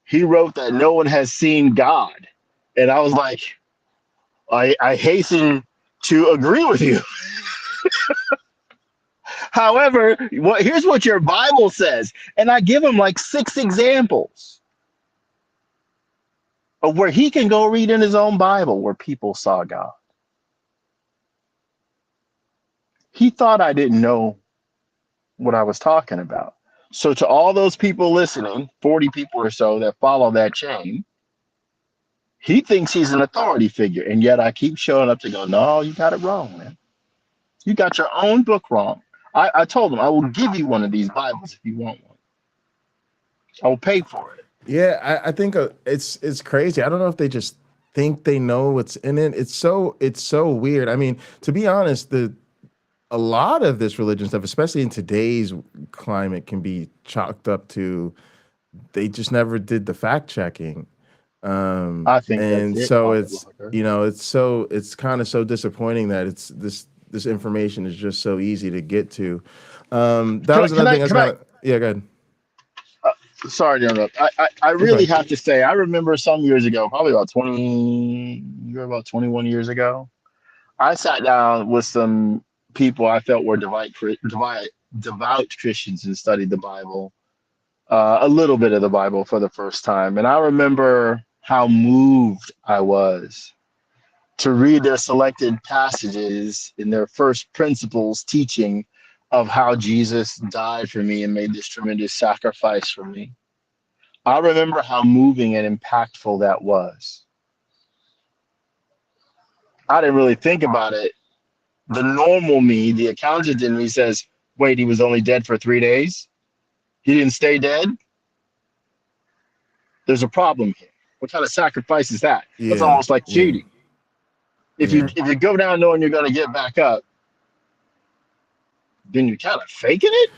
he wrote that no one has seen God, and I was like, I hasten to agree with you. However, here's what your Bible says, and I give him like 6 examples of where he can go read in his own Bible where people saw God. He thought I didn't know what I was talking about. So to all those people listening, 40 people or so that follow that chain, he thinks he's an authority figure. And yet I keep showing up to go, no, you got it wrong, man. You got your own book wrong. I told him, I will give you one of these Bibles if you want one. I will pay for it. Yeah, I think it's crazy. I don't know if they just think they know what's in it. It's so weird. I mean, to be honest, a lot of this religion stuff, especially in today's climate, can be chalked up to they just never did the fact checking. I think and that's it, so Dr. it's Walker. it's kind of so disappointing that it's this information is just so easy to get to. That was another thing. Yeah, go ahead. Sorry to interrupt. I really have to say, I remember some years ago, probably about 21 years ago, I sat down with some people I felt were devout Christians and studied the Bible, a little bit of the Bible for the first time. And I remember how moved I was to read their selected passages in their first principles teaching of how Jesus died for me and made this tremendous sacrifice for me. I remember how moving and impactful that was. I didn't really think about it. The normal me, the accountant in me says, wait, he was only dead for 3 days? He didn't stay dead? There's a problem here. What kind of sacrifice is that? That's almost like cheating. If you go down knowing you're going to get back up, then you're kind of faking it.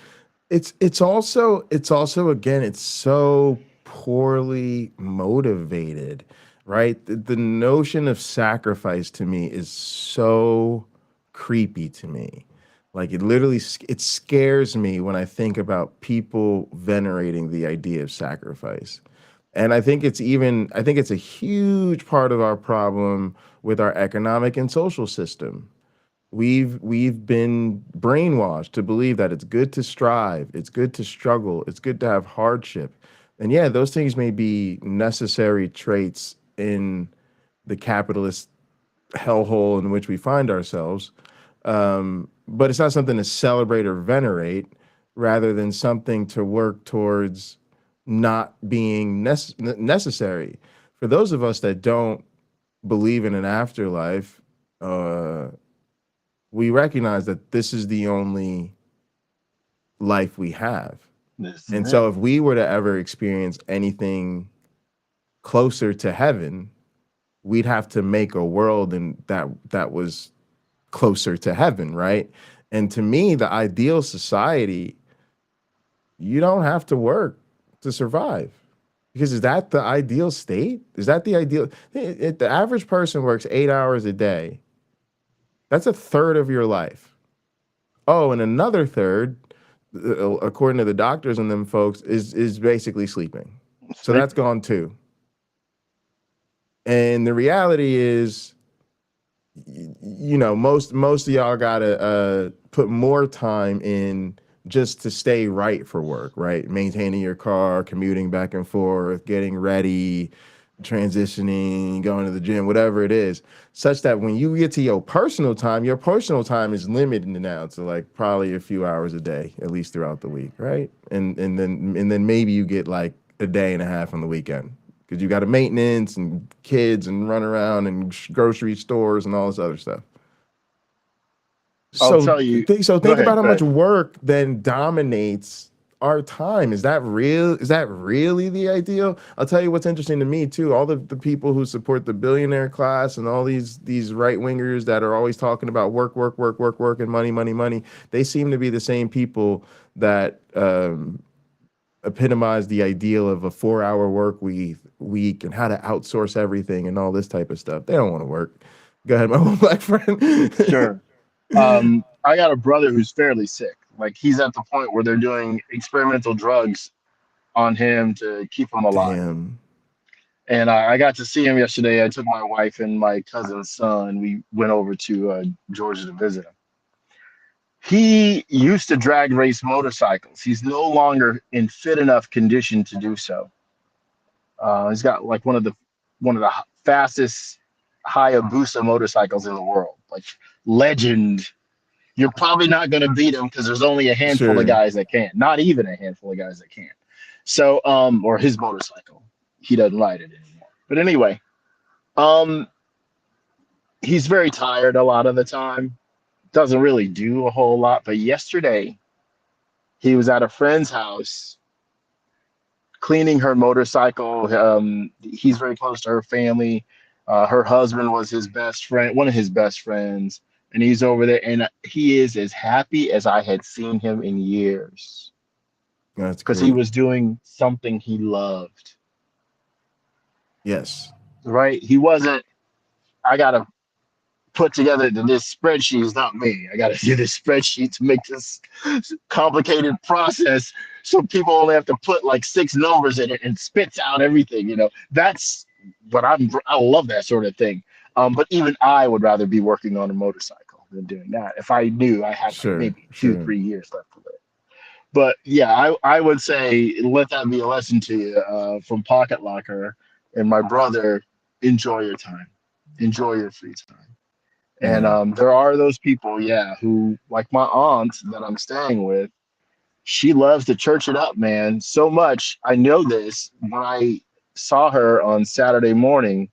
It's also again, it's so poorly motivated, right? The notion of sacrifice to me is so creepy to me. Like it scares me when I think about people venerating the idea of sacrifice. And I think it's a huge part of our problem with our economic and social system. We've been brainwashed to believe that it's good to strive, it's good to struggle, it's good to have hardship. And yeah, those things may be necessary traits in the capitalist hellhole in which we find ourselves. But it's not something to celebrate or venerate, rather than something to work towards not being necessary. For those of us that don't believe in an afterlife, we recognize that this is the only life we have. And so if we were to ever experience anything closer to heaven, we'd have to make a world that was closer to heaven, right? And to me, the ideal society, you don't have to work to survive. Because is that the ideal state? Is that the ideal? If the average person works 8 hours a day, that's a third of your life. Oh, and another third, according to the doctors and them folks, is basically sleeping. So that's gone too. And the reality is, most of y'all gotta put more time in just to stay right for work, right? Maintaining your car, commuting back and forth, getting ready, transitioning, going to the gym, whatever it is, such that when you get to your personal time is limited now to like probably a few hours a day, at least throughout the week, right? And then maybe you get like a day and a half on the weekend because you got a maintenance and kids and run around and grocery stores and all this other stuff. I'll So tell you. think Go about ahead. how Go much ahead. work then dominates our time. Is that real? Is that really the ideal? I'll tell you what's interesting to me too. All the people who support the billionaire class and all these right wingers that are always talking about work, and money. They seem to be the same people that epitomize the ideal of a 4-hour work week and how to outsource everything and all this type of stuff. They don't want to work. Go ahead, my black friend. Sure. I got a brother who's fairly sick. Like he's at the point where they're doing experimental drugs on him to keep him alive. Damn. And I got to see him yesterday. I took my wife and my cousin's son. We went over to Georgia to visit him. He used to drag race motorcycles. He's no longer in fit enough condition to do so. He's got like one of the fastest Hayabusa motorcycles in the world, like legend. You're probably not going to beat him because there's only a handful of guys that can. Not even a handful of guys that can. So, or his motorcycle, he doesn't ride it anymore. But anyway, he's very tired a lot of the time. Doesn't really do a whole lot. But yesterday, he was at a friend's house cleaning her motorcycle. He's very close to her family. Her husband was his best friend, one of his best friends. And he's over there, and he is as happy as I had seen him in years. That's because he was doing something he loved. Yes. Right? He wasn't, I got to put together this spreadsheet. It's not me. I got to do this spreadsheet to make this complicated process so people only have to put like 6 numbers in it and spits out everything. You know, that's what I love that sort of thing. But even I would rather be working on a motorcycle than doing that if I knew I had maybe 2-3 years left to live. But yeah, I would say let that be a lesson to you from Pocket Locker and my brother. Enjoy your time, enjoy your free time. And there are those people, who, like my aunt that I'm staying with, she loves to church it up, man, so much. I know this when I saw her on Saturday morning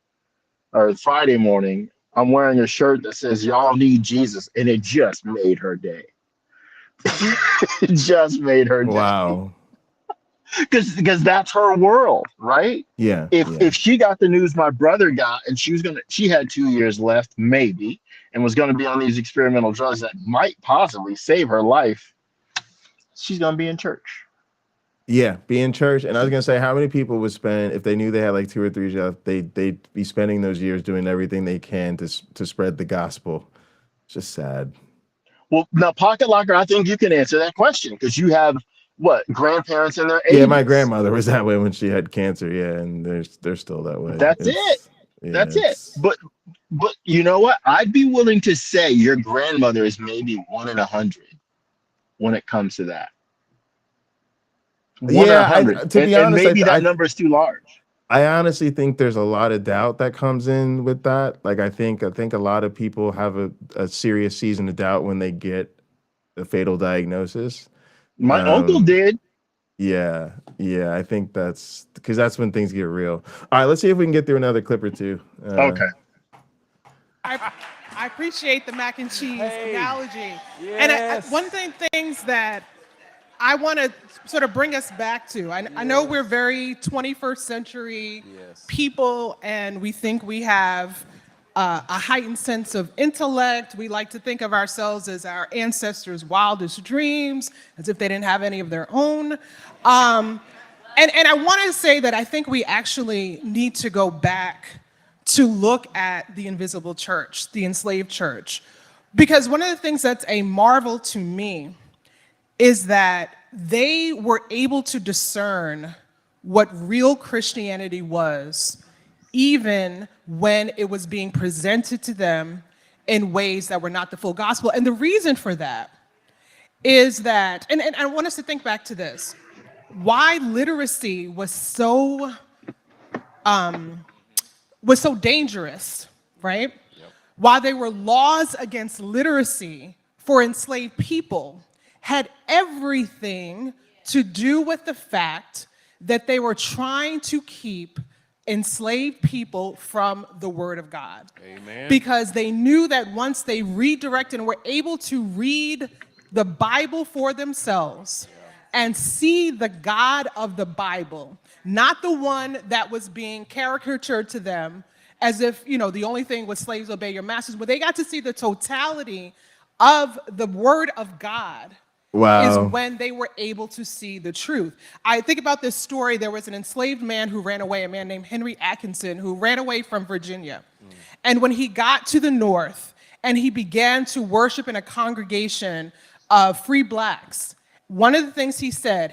or Friday morning. I'm wearing a shirt that says "Y'all need Jesus," and it just made her day. It just made her day. Wow. Because that's her world, right? Yeah. If she got the news my brother got, and she had 2 years left, maybe, and was gonna be on these experimental drugs that might possibly save her life, she's gonna be in church. Yeah, be in church. And I was gonna say, how many people would spend if they knew they had like 2 or 3 years left? They'd be spending those years doing everything they can to spread the gospel. It's just sad. Well, now Pocket Locker, I think you can answer that question because you have what, grandparents in their 80s? Yeah, my grandmother was that way when she had cancer. Yeah, and they're still that way. That's it. That's it. But you know what? I'd be willing to say your grandmother is maybe 1 in 100 when it comes to that. 1 in 100. To be honest, maybe that number is too large. I honestly think there's a lot of doubt that comes in with that. Like I think a lot of people have a serious season of doubt when they get a fatal diagnosis. My uncle did. Yeah. I think that's because that's when things get real. All right, let's see if we can get through another clip or two. Okay. I appreciate the mac and cheese analogy. Yes. And one of the things that I want to sort of bring us back to, I know we're very 21st century people, and we think we have a heightened sense of intellect. We like to think of ourselves as our ancestors' wildest dreams, as if they didn't have any of their own. And I want to say that I think we actually need to go back to look at the invisible church, the enslaved church. Because one of the things that's a marvel to me is that they were able to discern what real Christianity was, even when it was being presented to them in ways that were not the full gospel. And the reason for that is that, and I want us to think back to this, why literacy was so dangerous, right? Yep. Why there were laws against literacy for enslaved people had everything to do with the fact that they were trying to keep enslaved people from the Word of God. Amen. Because they knew that once they redirected and were able to read the Bible for themselves and see the God of the Bible, not the one that was being caricatured to them as if, the only thing was slaves obey your masters, but they got to see the totality of the Word of God. Is Wow. when they were able to see the truth. I think about this story. There was an enslaved man who ran away, a man named Henry Atkinson, who ran away from Virginia. And when he got to the North and he began to worship in a congregation of free blacks, one of the things he said,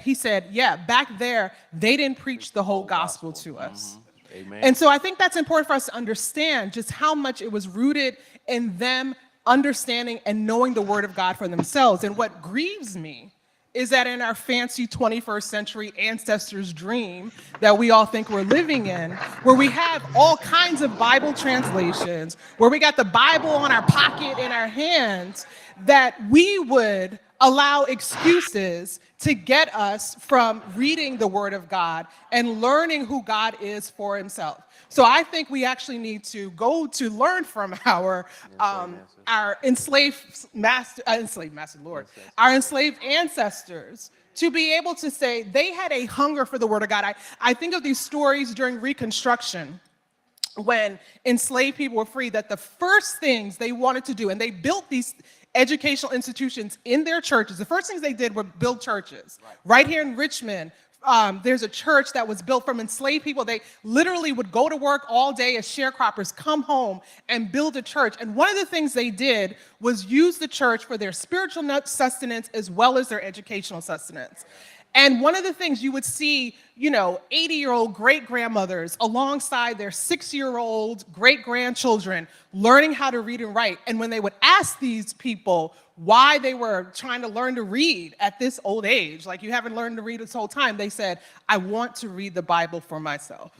yeah, back there, they didn't preach the whole gospel to us. Amen. And so I think that's important for us to understand just how much it was rooted in them understanding and knowing the Word of God for themselves. And what grieves me is that in our fancy 21st century ancestors' dream that we all think we're living in, where we have all kinds of Bible translations, where we got the Bible on our pocket, in our hands, that we would allow excuses to get us from reading the Word of God and learning who God is for himself. So I think we actually need to go to learn from our enslaved ancestors to be able to say they had a hunger for the Word of God. I think of these stories during Reconstruction when enslaved people were free, that the first things they wanted to do, and they built these educational institutions in their churches. The first things they did were build churches. Right here in Richmond, there's a church that was built from enslaved people. They literally would go to work all day as sharecroppers, come home and build a church. And one of the things they did was use the church for their spiritual sustenance as well as their educational sustenance. And one of the things you would see, 80-year-old great-grandmothers alongside their 6-year-old great-grandchildren learning how to read and write. And when they would ask these people why they were trying to learn to read at this old age, like, you haven't learned to read this whole time, they said, I want to read the Bible for myself.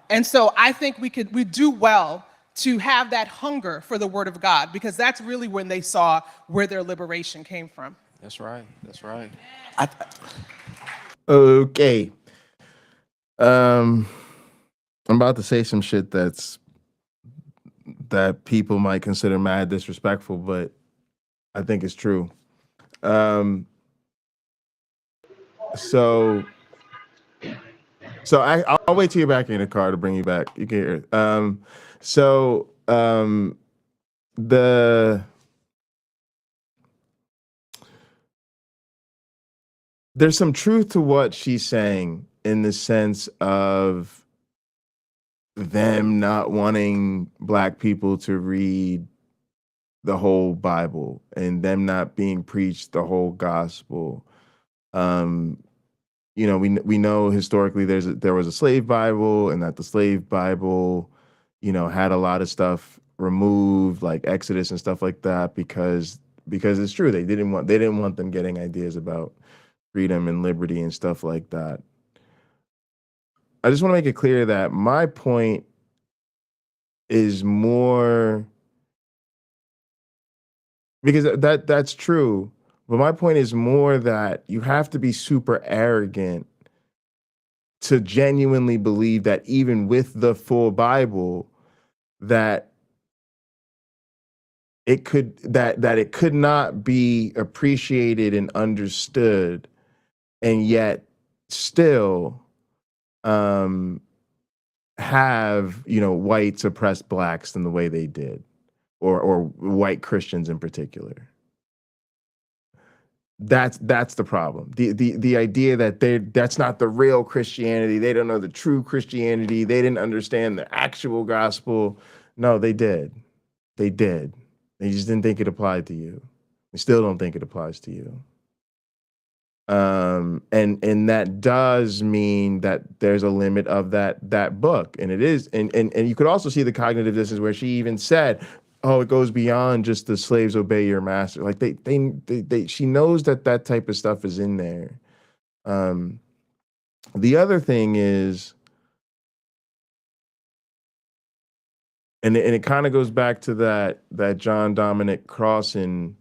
And so I think we do well to have that hunger for the Word of God, because that's really when they saw where their liberation came from. That's right. That's right. Okay. I'm about to say some shit that people might consider mad disrespectful, but I think it's true. So I'll wait till you're back in the car to bring you back. You can hear it. There's some truth to what she's saying in the sense of them not wanting Black people to read the whole Bible and them not being preached the whole gospel. We know historically there was a slave Bible, and that the slave Bible, had a lot of stuff removed, like Exodus and stuff like that, because it's true, they didn't want them getting ideas about freedom and liberty and stuff like that. I just want to make it clear that my point is more, because that's true, but my point is more that you have to be super arrogant to genuinely believe that even with the full Bible, that it could not be appreciated and understood, and yet still have whites oppress Blacks in the way they did, or white Christians in particular. That's the problem. The idea that that's not the real Christianity. They don't know the true Christianity. They didn't understand the actual gospel. No, they did. They did. They just didn't think it applied to you. They still don't think it applies to you. And that does mean that there's a limit of that book, and it is, and you could also see the cognitive dissonance where she even said, "Oh, it goes beyond just the slaves obey your master." Like she knows that type of stuff is in there. The other thing is, and it kind of goes back to that John Dominic Crossan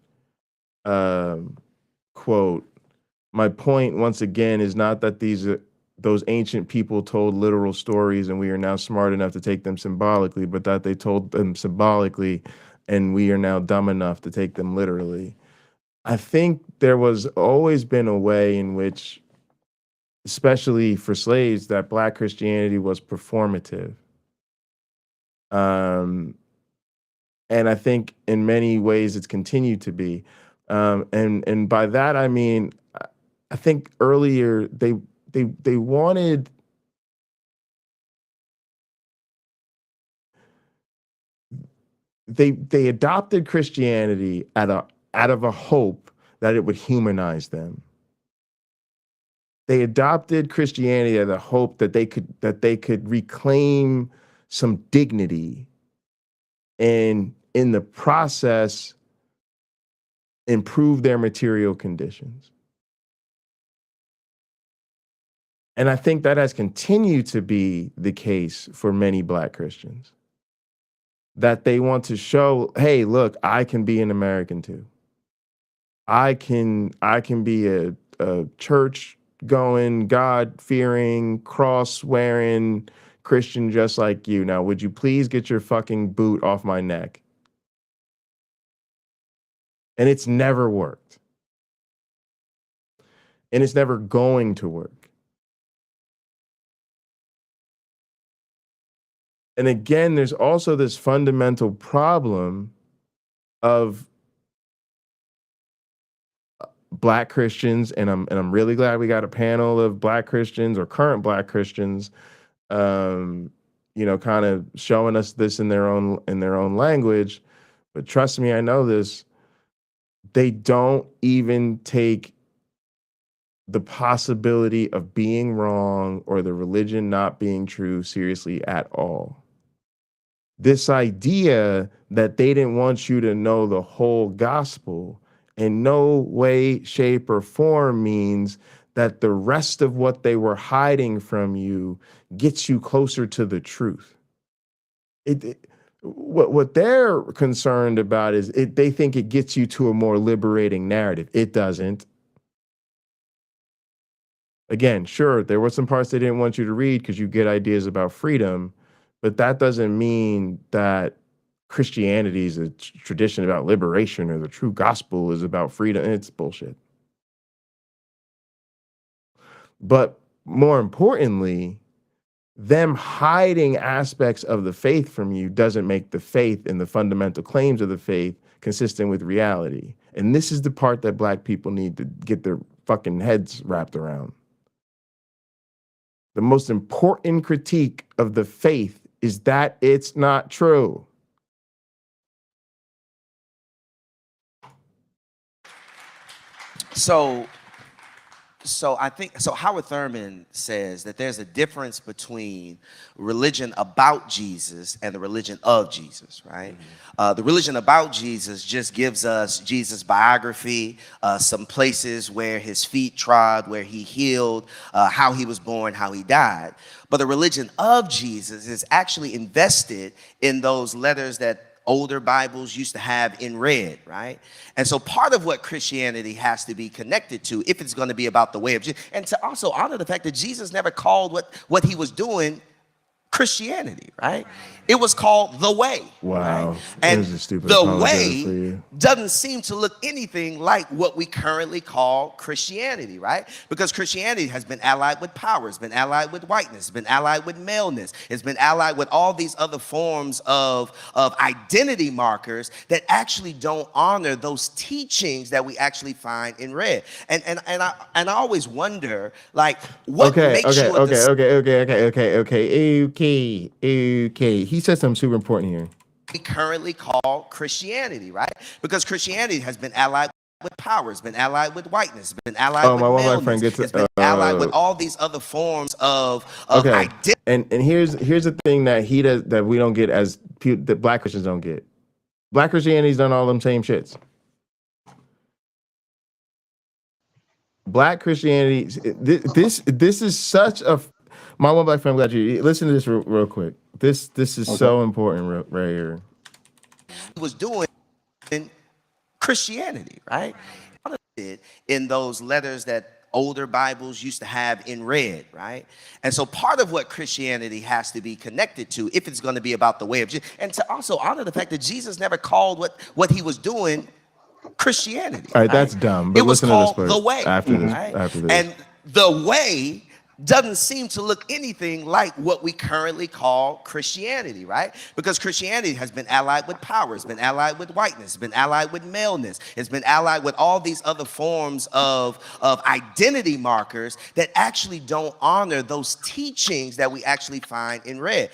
quote. My point, once again, is not that those ancient people told literal stories and we are now smart enough to take them symbolically, but that they told them symbolically and we are now dumb enough to take them literally. I think there was always been a way in which, especially for slaves, that Black Christianity was performative. And I think in many ways it's continued to be. And by that I mean, I think earlier they wanted they adopted Christianity out of a hope that it would humanize them. They adopted Christianity out of hope that they could reclaim some dignity and in the process improve their material conditions. And I think that has continued to be the case for many Black Christians. That they want to show, hey, look, I can be an American too. I can be a church going, God fearing, cross wearing Christian just like you. Now, would you please get your fucking boot off my neck? And it's never worked. And it's never going to work. And again, there's also this fundamental problem of Black Christians, and I'm really glad we got a panel of Black Christians or current Black Christians, kind of showing us this in their own language. But trust me, I know this. They don't even take the possibility of being wrong or the religion not being true seriously at all. This idea that they didn't want you to know the whole gospel in no way, shape, or form means that the rest of what they were hiding from you gets you closer to the truth. What they're concerned about is they think it gets you to a more liberating narrative. It doesn't. Again, sure, there were some parts they didn't want you to read because you get ideas about freedom, but that doesn't mean that Christianity is a tradition about liberation or the true gospel is about freedom. It's bullshit. But more importantly, them hiding aspects of the faith from you doesn't make the faith and the fundamental claims of the faith consistent with reality. And this is the part that Black people need to get their fucking heads wrapped around. The most important critique of the faith is that it's not true. So I think, so Howard Thurman says that there's a difference between religion about Jesus and the religion of Jesus, right? The religion about Jesus just gives us Jesus' biography, some places where his feet trod, where he healed, how he was born, how he died. But the religion of Jesus is actually invested in those letters that older Bibles used to have in red, right? And so part of what Christianity has to be connected to, if it's going to be about the way of Jesus, and to also honor the fact that Jesus never called what he was doing Christianity, right? It was called the way. Wow. Right? And the way doesn't seem to look anything like what we currently call Christianity, right? Because Christianity has been allied with power, it's been allied with whiteness, it's been allied with maleness, it's been allied with all these other forms of identity markers that actually don't honor those teachings that we actually find in red. And I always wonder, like, what makes you Okay. He said something super important here. We currently call Christianity, right? Because Christianity has been allied with power, it's been allied with whiteness, it's been allied with maleness, it's been allied with all these other forms of identity. And here's the thing that he does that we don't get as that Black Christians don't get. Black Christianity's done all them same shits. Black Christianity, this is such a. My one Black friend, glad you listen to this real quick. This is so important right here. He was doing in Christianity, right? In those letters that older Bibles used to have in red, right? And so part of what Christianity has to be connected to, if it's going to be about the way of Jesus, and to also honor the fact that Jesus never called what he was doing Christianity. All right, right? that's dumb. But It was listen to this called part the way. after this. Right? After this. And the way doesn't seem to look anything like what we currently call Christianity, right? Because Christianity has been allied with power, it's been allied with whiteness, it's been allied with maleness, it's been allied with all these other forms of identity markers that actually don't honor those teachings that we actually find in red.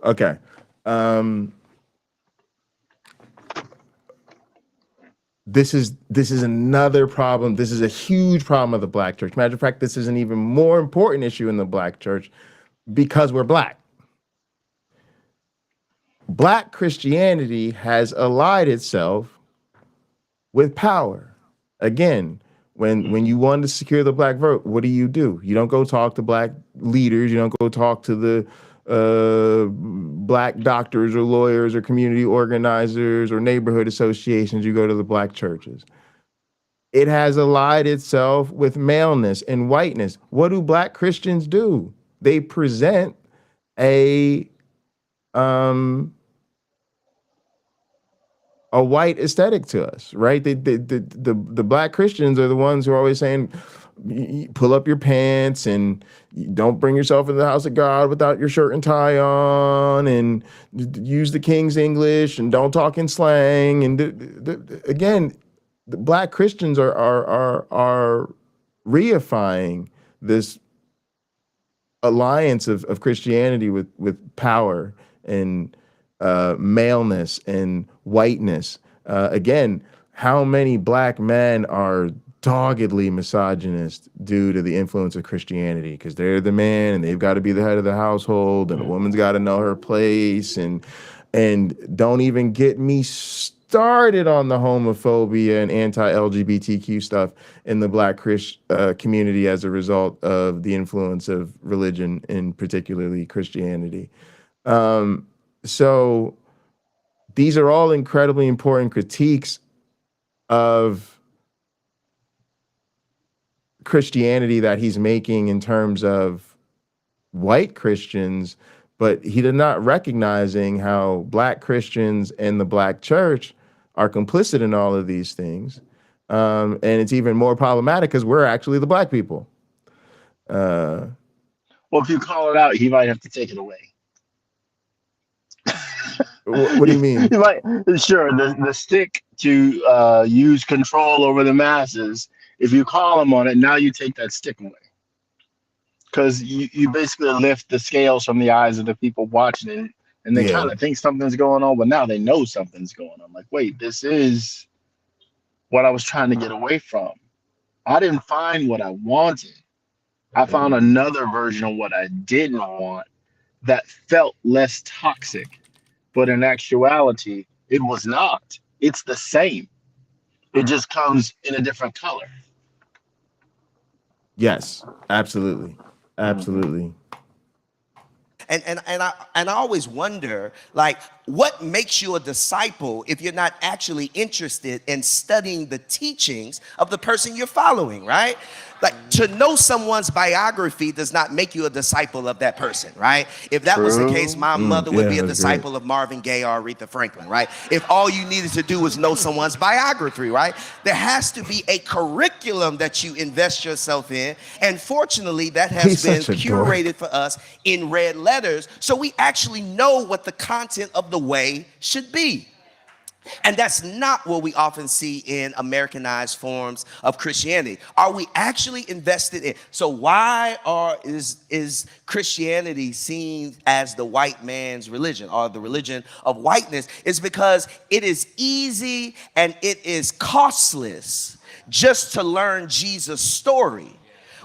Okay. This is another problem. This is a huge problem of the black church. Matter of fact, this is an even more important issue in the black church because we're black. Black Christianity has allied itself with power. Again, when you want to secure the black vote, what do? You don't go talk to black leaders. You don't go talk to the black doctors or lawyers or community organizers or neighborhood associations. You go to the black churches. It has allied itself with maleness and whiteness. What do black Christians do? They present a white aesthetic to us, right? The black Christians are the ones who are always saying, pull up your pants and don't bring yourself into the house of God without your shirt and tie on, and use the King's English and don't talk in slang. And again, the black Christians are reifying this alliance of Christianity with power and maleness and whiteness. Again, how many black men are doggedly misogynist due to the influence of Christianity? Because they're the man and they've got to be the head of the household, and a woman's got to know her place, and don't even get me started on the homophobia and anti-LGBTQ stuff in the black community as a result of the influence of religion, and particularly Christianity. So these are all incredibly important critiques of Christianity that he's making in terms of white Christians, but he did not recognizing how black Christians and the black church are complicit in all of these things. And it's even more problematic because we're actually the black people. Well, if you call it out, he might have to take it away. What do you mean? You might, sure, the stick to use control over the masses. If you call him on it, now you take that stick away, because you basically lift the scales from the eyes of the people watching it, and they kind of think something's going on, but now they know something's going on. Like, wait, this is what I was trying to get away from. I didn't find what I wanted. I found another version of what I didn't want that felt less toxic. But in actuality, it was not. It's the same. It just comes in a different color. Yes, absolutely. Absolutely. And I always wonder, like, what makes you a disciple if you're not actually interested in studying the teachings of the person you're following, right? Like, to know someone's biography does not make you a disciple of that person, right? If that was the case, my mother would be a disciple of Marvin Gaye or Aretha Franklin, right? If all you needed to do was know someone's biography, right? There has to be a curriculum that you invest yourself in. And fortunately, that has been curated for us in red letters, so we actually know what the content of the way should be. And that's not what we often see in Americanized forms of Christianity. Are we actually invested in? So why is Christianity seen as the white man's religion, or the religion of whiteness? It's because it is easy and it is costless just to learn Jesus' story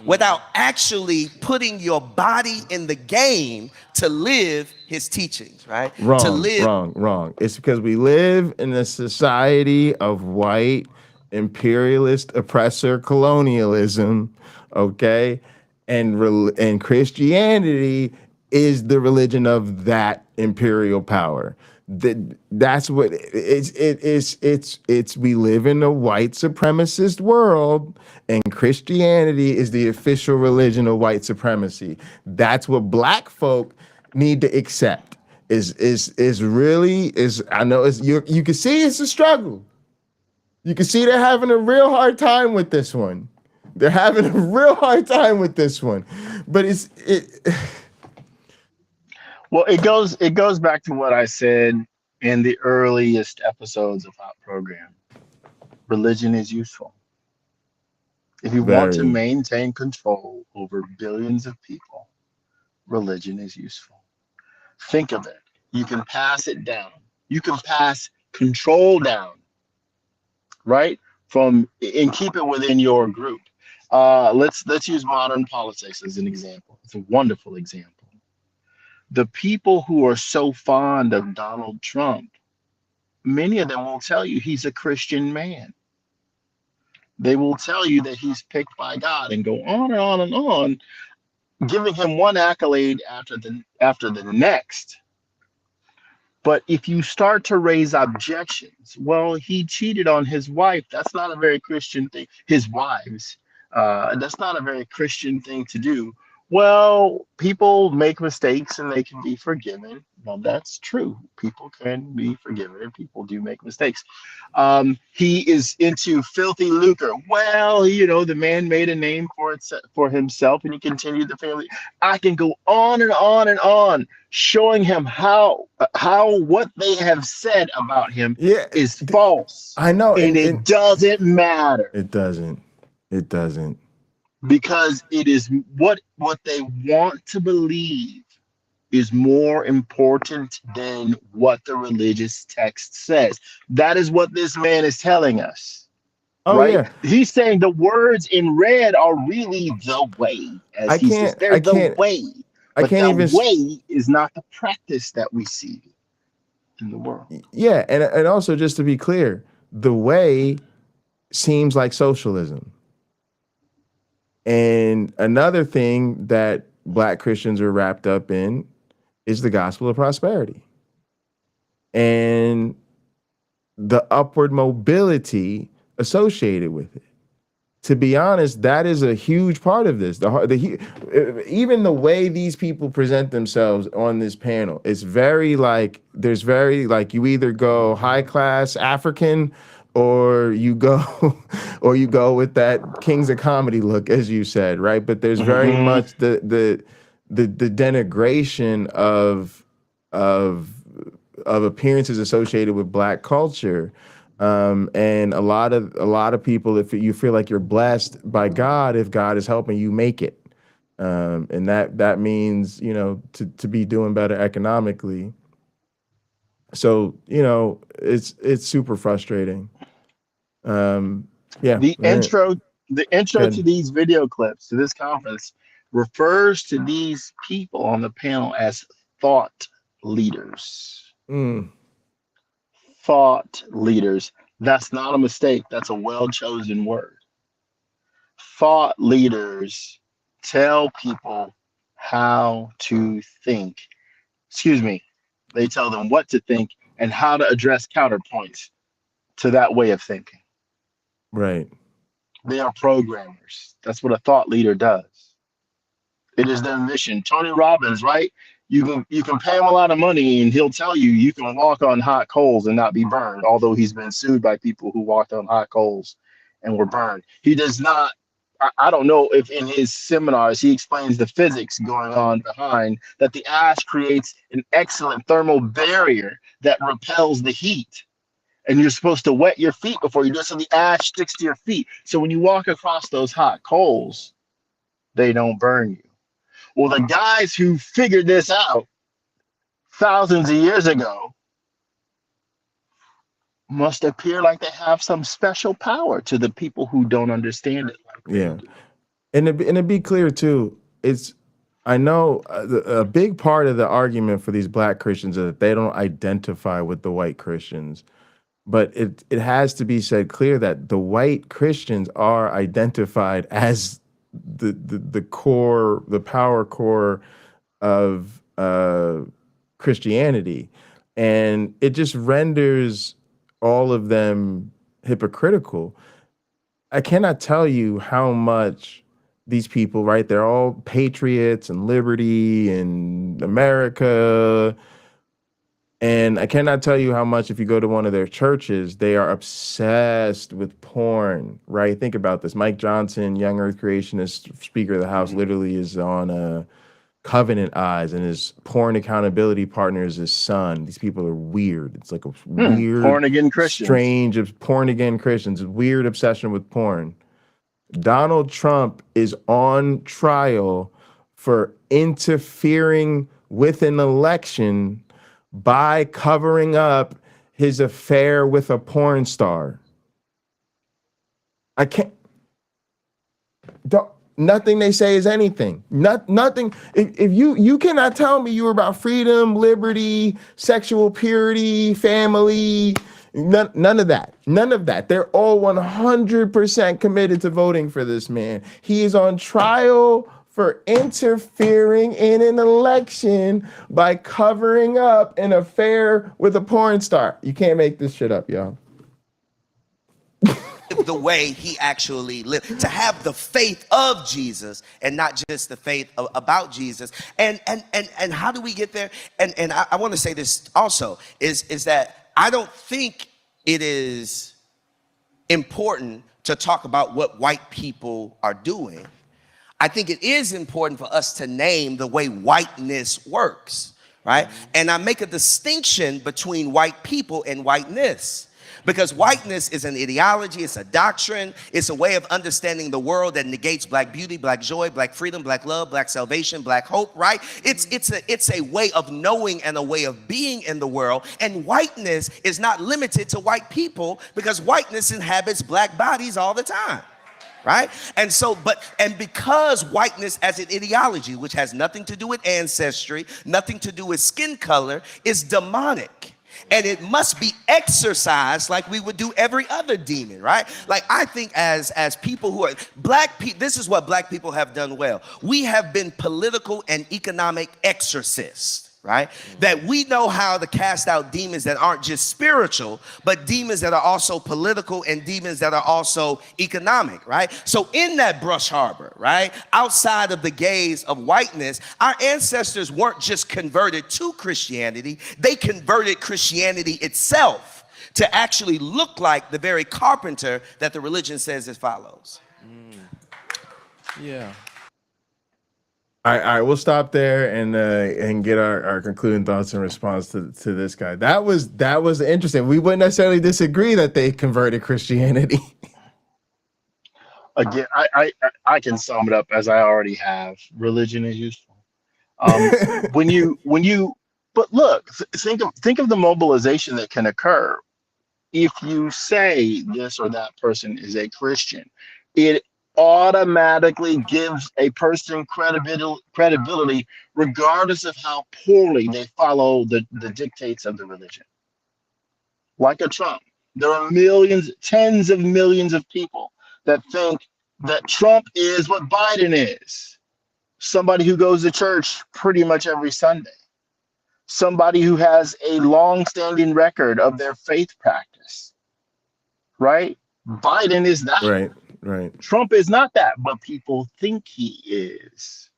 without actually putting your body in the game to live his teachings, right? Wrong. It's because we live in a society of white imperialist oppressor colonialism, okay? And Christianity is the religion of that imperial power. That's what it's we live in a white supremacist world, and Christianity is the official religion of white supremacy. That's what black folk need to accept. Is really is I know it's you can see it's a struggle. You can see they're having a real hard time with this one. They're having a real hard time with this one. But Well, it goes back to what I said in the earliest episodes of our program. Religion is useful. If you want to very maintain control over billions of people, religion is useful. Think of it. You can pass it down. You can pass control down, right? And keep it within your group. Let's use modern politics as an example. It's a wonderful example. The people who are so fond of Donald Trump, many of them will tell you he's a Christian man. They will tell you that he's picked by God and go on and on and on, giving him one accolade after the next. But if you start to raise objections, well, he cheated on his wife. That's not a very Christian thing. His wives. That's not a very Christian thing to do. Well, people make mistakes and they can be forgiven. Well, that's true. People can be forgiven and people do make mistakes. He is into filthy lucre. Well, the man made a name for himself and he continued the family. I can go on and on and on, showing him how what they have said about him is false. I know. And it doesn't matter. It doesn't. It doesn't. Because it is what they want to believe is more important than what the religious text says. That is what this man is telling us. Oh, right? yeah. He's saying the words in red are really the way. As he says, they're the way. But the way is not the practice that we see in the world. Yeah, and also just to be clear, the way seems like socialism. And another thing that Black Christians are wrapped up in is the gospel of prosperity and the upward mobility associated with it. To be honest, that is a huge part of this. Even the way these people present themselves on this panel, it's very like, you either go high class African or you go with that Kings of Comedy look, as you said, right? But there's very much the denigration of appearances associated with Black culture, and a lot of people, if you feel like you're blessed by God, if God is helping you make it, and that means to be doing better economically. So it's super frustrating. The intro to these video clips to this conference refers to these people on the panel as thought leaders. Thought leaders. That's not a mistake. That's a well-chosen word. Thought leaders tell people how to think. They tell them what to think and how to address counterpoints to that way of thinking. Right. They are programmers. That's what a thought leader does. It is their mission. Tony Robbins, right? You can pay him a lot of money and he'll tell you can walk on hot coals and not be burned, although he's been sued by people who walked on hot coals and were burned. He does not, I don't know if in his seminars he explains the physics going on behind that the ash creates an excellent thermal barrier that repels the heat. And you're supposed to wet your feet before you do it so the ash sticks to your feet. So when you walk across those hot coals, they don't burn you. Well, the guys who figured this out thousands of years ago must appear like they have some special power to the people who don't understand it. And to be clear too, I know a big part of the argument for these Black Christians is that they don't identify with the white Christians. But it has to be said clear that the white Christians are identified as the power core of Christianity. And it just renders all of them hypocritical. I cannot tell you how much these people, right? They're all patriots and liberty and America. And I cannot tell you how much, if you go to one of their churches, they are obsessed with porn, right? Think about this. Mike Johnson, Young Earth Creationist, Speaker of the House, literally is on Covenant Eyes, and his porn accountability partner is his son. These people are weird. It's like a weird, born again Christians. strange, born again Christians, weird obsession with porn. Donald Trump is on trial for interfering with an election by covering up his affair with a porn star. I can't. Nothing they say is anything. Nothing. If you cannot tell me you're about freedom, liberty, sexual purity, family, none of that. None of that. They're all 100% committed to voting for this man. He is on trial for interfering in an election by covering up an affair with a porn star. You can't make this shit up, y'all. The way he actually lived, to have the faith of Jesus and not just the faith about Jesus. And how do we get there? And I want to say this also is that I don't think it is important to talk about what white people are doing. I think it is important for us to name the way whiteness works, right? And I make a distinction between white people and whiteness. Because whiteness is an ideology, it's a doctrine, it's a way of understanding the world that negates black beauty, black joy, black freedom, black love, black salvation, black hope, right? It's a way of knowing and a way of being in the world. And whiteness is not limited to white people, because whiteness inhabits black bodies all the time. Right? And so, because whiteness as an ideology, which has nothing to do with ancestry, nothing to do with skin color, is demonic. And it must be exercised like we would do every other demon, right? Like, I think as people who are black people, this is what black people have done well. We have been political and economic exorcists. Right? That we know how to cast out demons that aren't just spiritual, but demons that are also political and demons that are also economic, right? So in that brush harbor, right, outside of the gaze of whiteness, our ancestors weren't just converted to Christianity, they converted Christianity itself to actually look like the very carpenter that the religion says it follows. Yeah. All right, we'll stop there and get our concluding thoughts in response to this guy. That was interesting. We wouldn't necessarily disagree that they converted Christianity. Again, I can sum it up as I already have. Religion is useful. But look, think of the mobilization that can occur if you say this or that person is a Christian. It automatically gives a person credibility regardless of how poorly they follow the dictates of the religion. Like a Trump, there are millions, tens of millions of people that think that Trump is what Biden is. Somebody who goes to church pretty much every Sunday. Somebody who has a long-standing record of their faith practice. Right? Biden is that. Right. Trump is not that, but people think he is.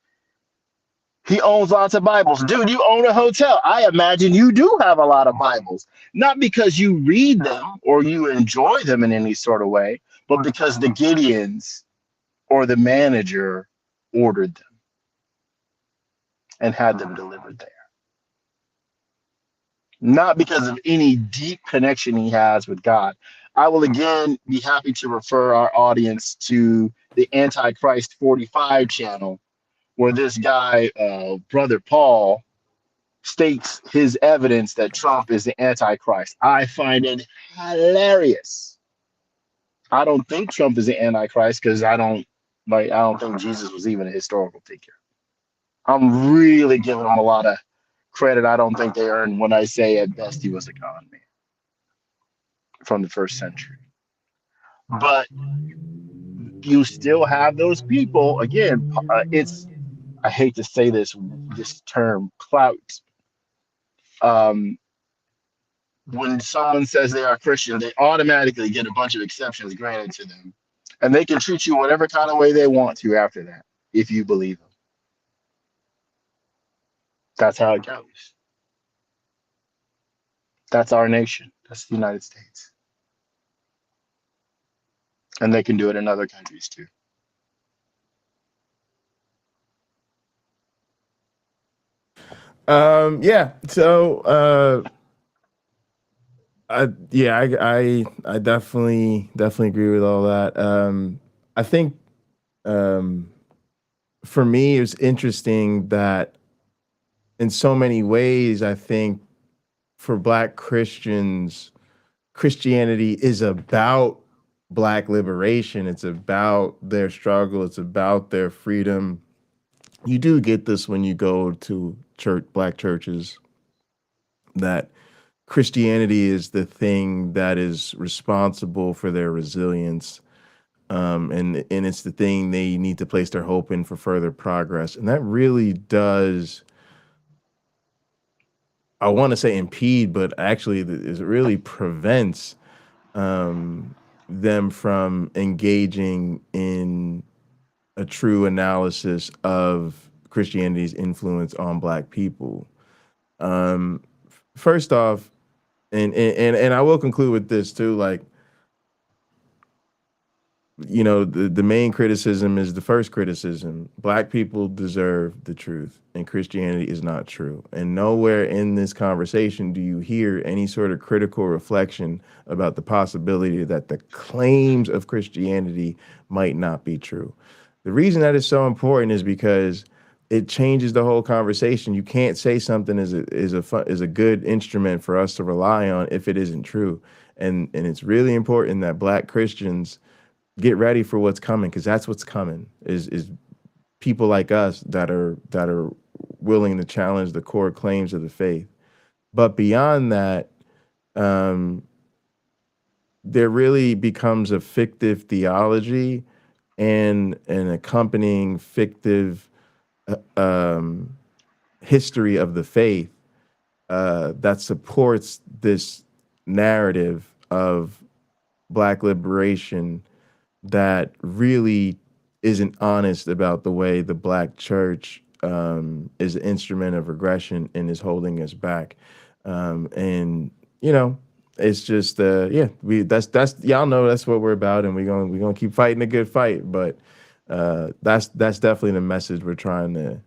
He owns lots of Bibles. Dude, you own a hotel. I imagine you do have a lot of Bibles. Not because you read them or you enjoy them in any sort of way, but because the Gideons or the manager ordered them and had them delivered there. Not because of any deep connection he has with God. I will again be happy to refer our audience to the Antichrist 45 channel, where this guy, Brother Paul, states his evidence that Trump is the Antichrist. I find it hilarious. I don't think Trump is the Antichrist because I don't think Jesus was even a historical figure. I'm really giving him a lot of credit I don't think they earn when I say at best he was a con man from the first century. But you still have those people. Again, I hate to say this term, clout. when someone says they are Christian, they automatically get a bunch of exceptions granted to them. And they can treat you whatever kind of way they want to after that, if you believe them. That's how it goes. That's our nation. That's the United States. And they can do it in other countries too. Yeah. So, I definitely agree with all that. I think, for me, it was interesting that in so many ways, I think for Black Christians, Christianity is about Black liberation. It's about their struggle. It's about their freedom. You do get this when you go to church, Black churches, that Christianity is the thing that is responsible for their resilience. And it's the thing they need to place their hope in for further progress. And that really does, I want to say impede, but actually it really prevents them from engaging in a true analysis of Christianity's influence on Black people. First off, and I will conclude with this too, like, you know, the main criticism is the first criticism. Black people deserve the truth, and Christianity is not true. And nowhere in this conversation do you hear any sort of critical reflection about the possibility that the claims of Christianity might not be true. The reason that is so important is because it changes the whole conversation. You can't say something is a good instrument for us to rely on if it isn't true. And it's really important that Black Christians get ready for what's coming, because that's what's coming is people like us that are willing to challenge the core claims of the faith. But beyond that, there really becomes a fictive theology and an accompanying fictive history of the faith that supports this narrative of Black liberation that really isn't honest about the way the Black church is an instrument of regression and is holding us back. And you know, it's just that's y'all know that's what we're about, and we're gonna keep fighting a good fight. But that's definitely the message we're trying to,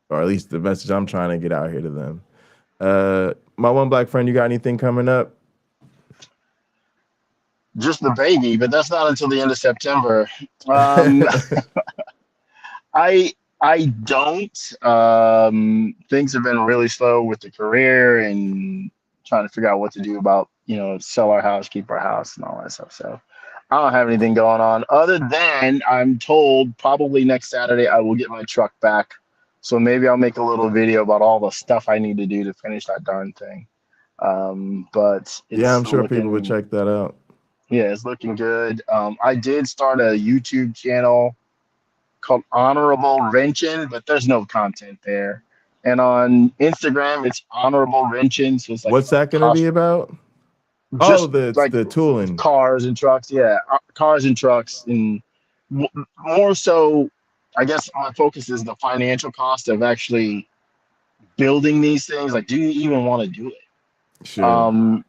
or at least the message I'm trying to get out here to them. My one Black friend, you got anything coming up? Just the baby, but that's not until the end of September. I don't. Things have been really slow with the career and trying to figure out what to do about, you know, sell our house, keep our house, and all that stuff. So I don't have anything going on other than I'm told probably next Saturday I will get my truck back. So maybe I'll make a little video about all the stuff I need to do to finish that darn thing. But it's I'm sure people would check that out. Yeah, it's looking good. I did start a YouTube channel called Honorable Wrenchin', but there's no content there. And on Instagram, it's Honorable Wrenchin'. So it's like, what's that going to be about? Just the tooling, cars and trucks. Yeah, cars and trucks, and more so, I guess my focus is the financial cost of actually building these things. Like, do you even want to do it? Sure.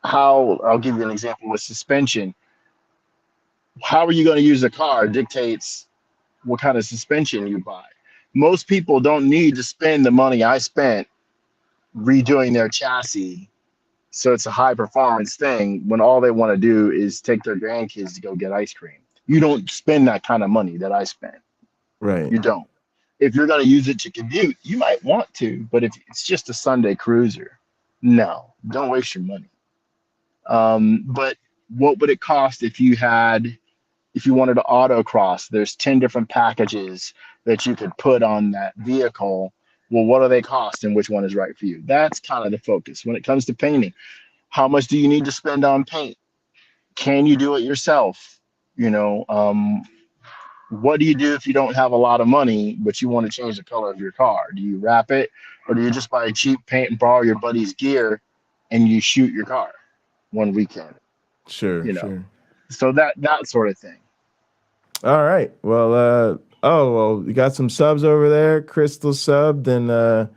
I'll give you an example with suspension. How are you going to use a car dictates what kind of suspension you buy. Most people don't need to spend the money I spent redoing their chassis, so it's a high performance thing, when all they want to do is take their grandkids to go get ice cream. You don't spend that kind of money that I spent. Right. You don't. If you're going to use it to commute, you might want to, but if it's just a Sunday cruiser, no, don't waste your money. But what would it cost if you wanted to autocross? There's 10 different packages that you could put on that vehicle. Well, what do they cost and which one is right for you? That's kind of the focus. When it comes to painting, how much do you need to spend on paint? Can you do it yourself? You know, what do you do if you don't have a lot of money, but you want to change the color of your car? Do you wrap it, or do you just buy cheap paint and borrow your buddy's gear and you shoot your car one weekend. Sure, You know. sure. So that sort of thing. All right. Well, you got some subs over there. Crystal subbed, and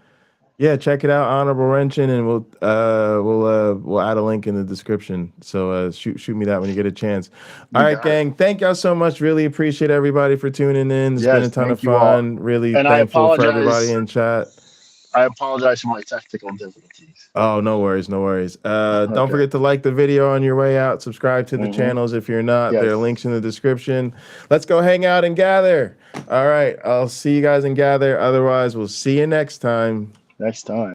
yeah, check it out, Honorable Wrenching, and we'll add a link in the description. So shoot me that when you get a chance. All right, gang. Thank y'all so much. Really appreciate everybody for tuning in. It's been a ton of fun. Really And thankful for everybody in chat. I apologize for my technical difficulties. Oh, no worries, no worries. Don't forget to like the video on your way out. Subscribe to the channels if you're not. There are links in the description. Let's go hang out and gather. All right, I'll see you guys in Gather. Otherwise, we'll see you next time.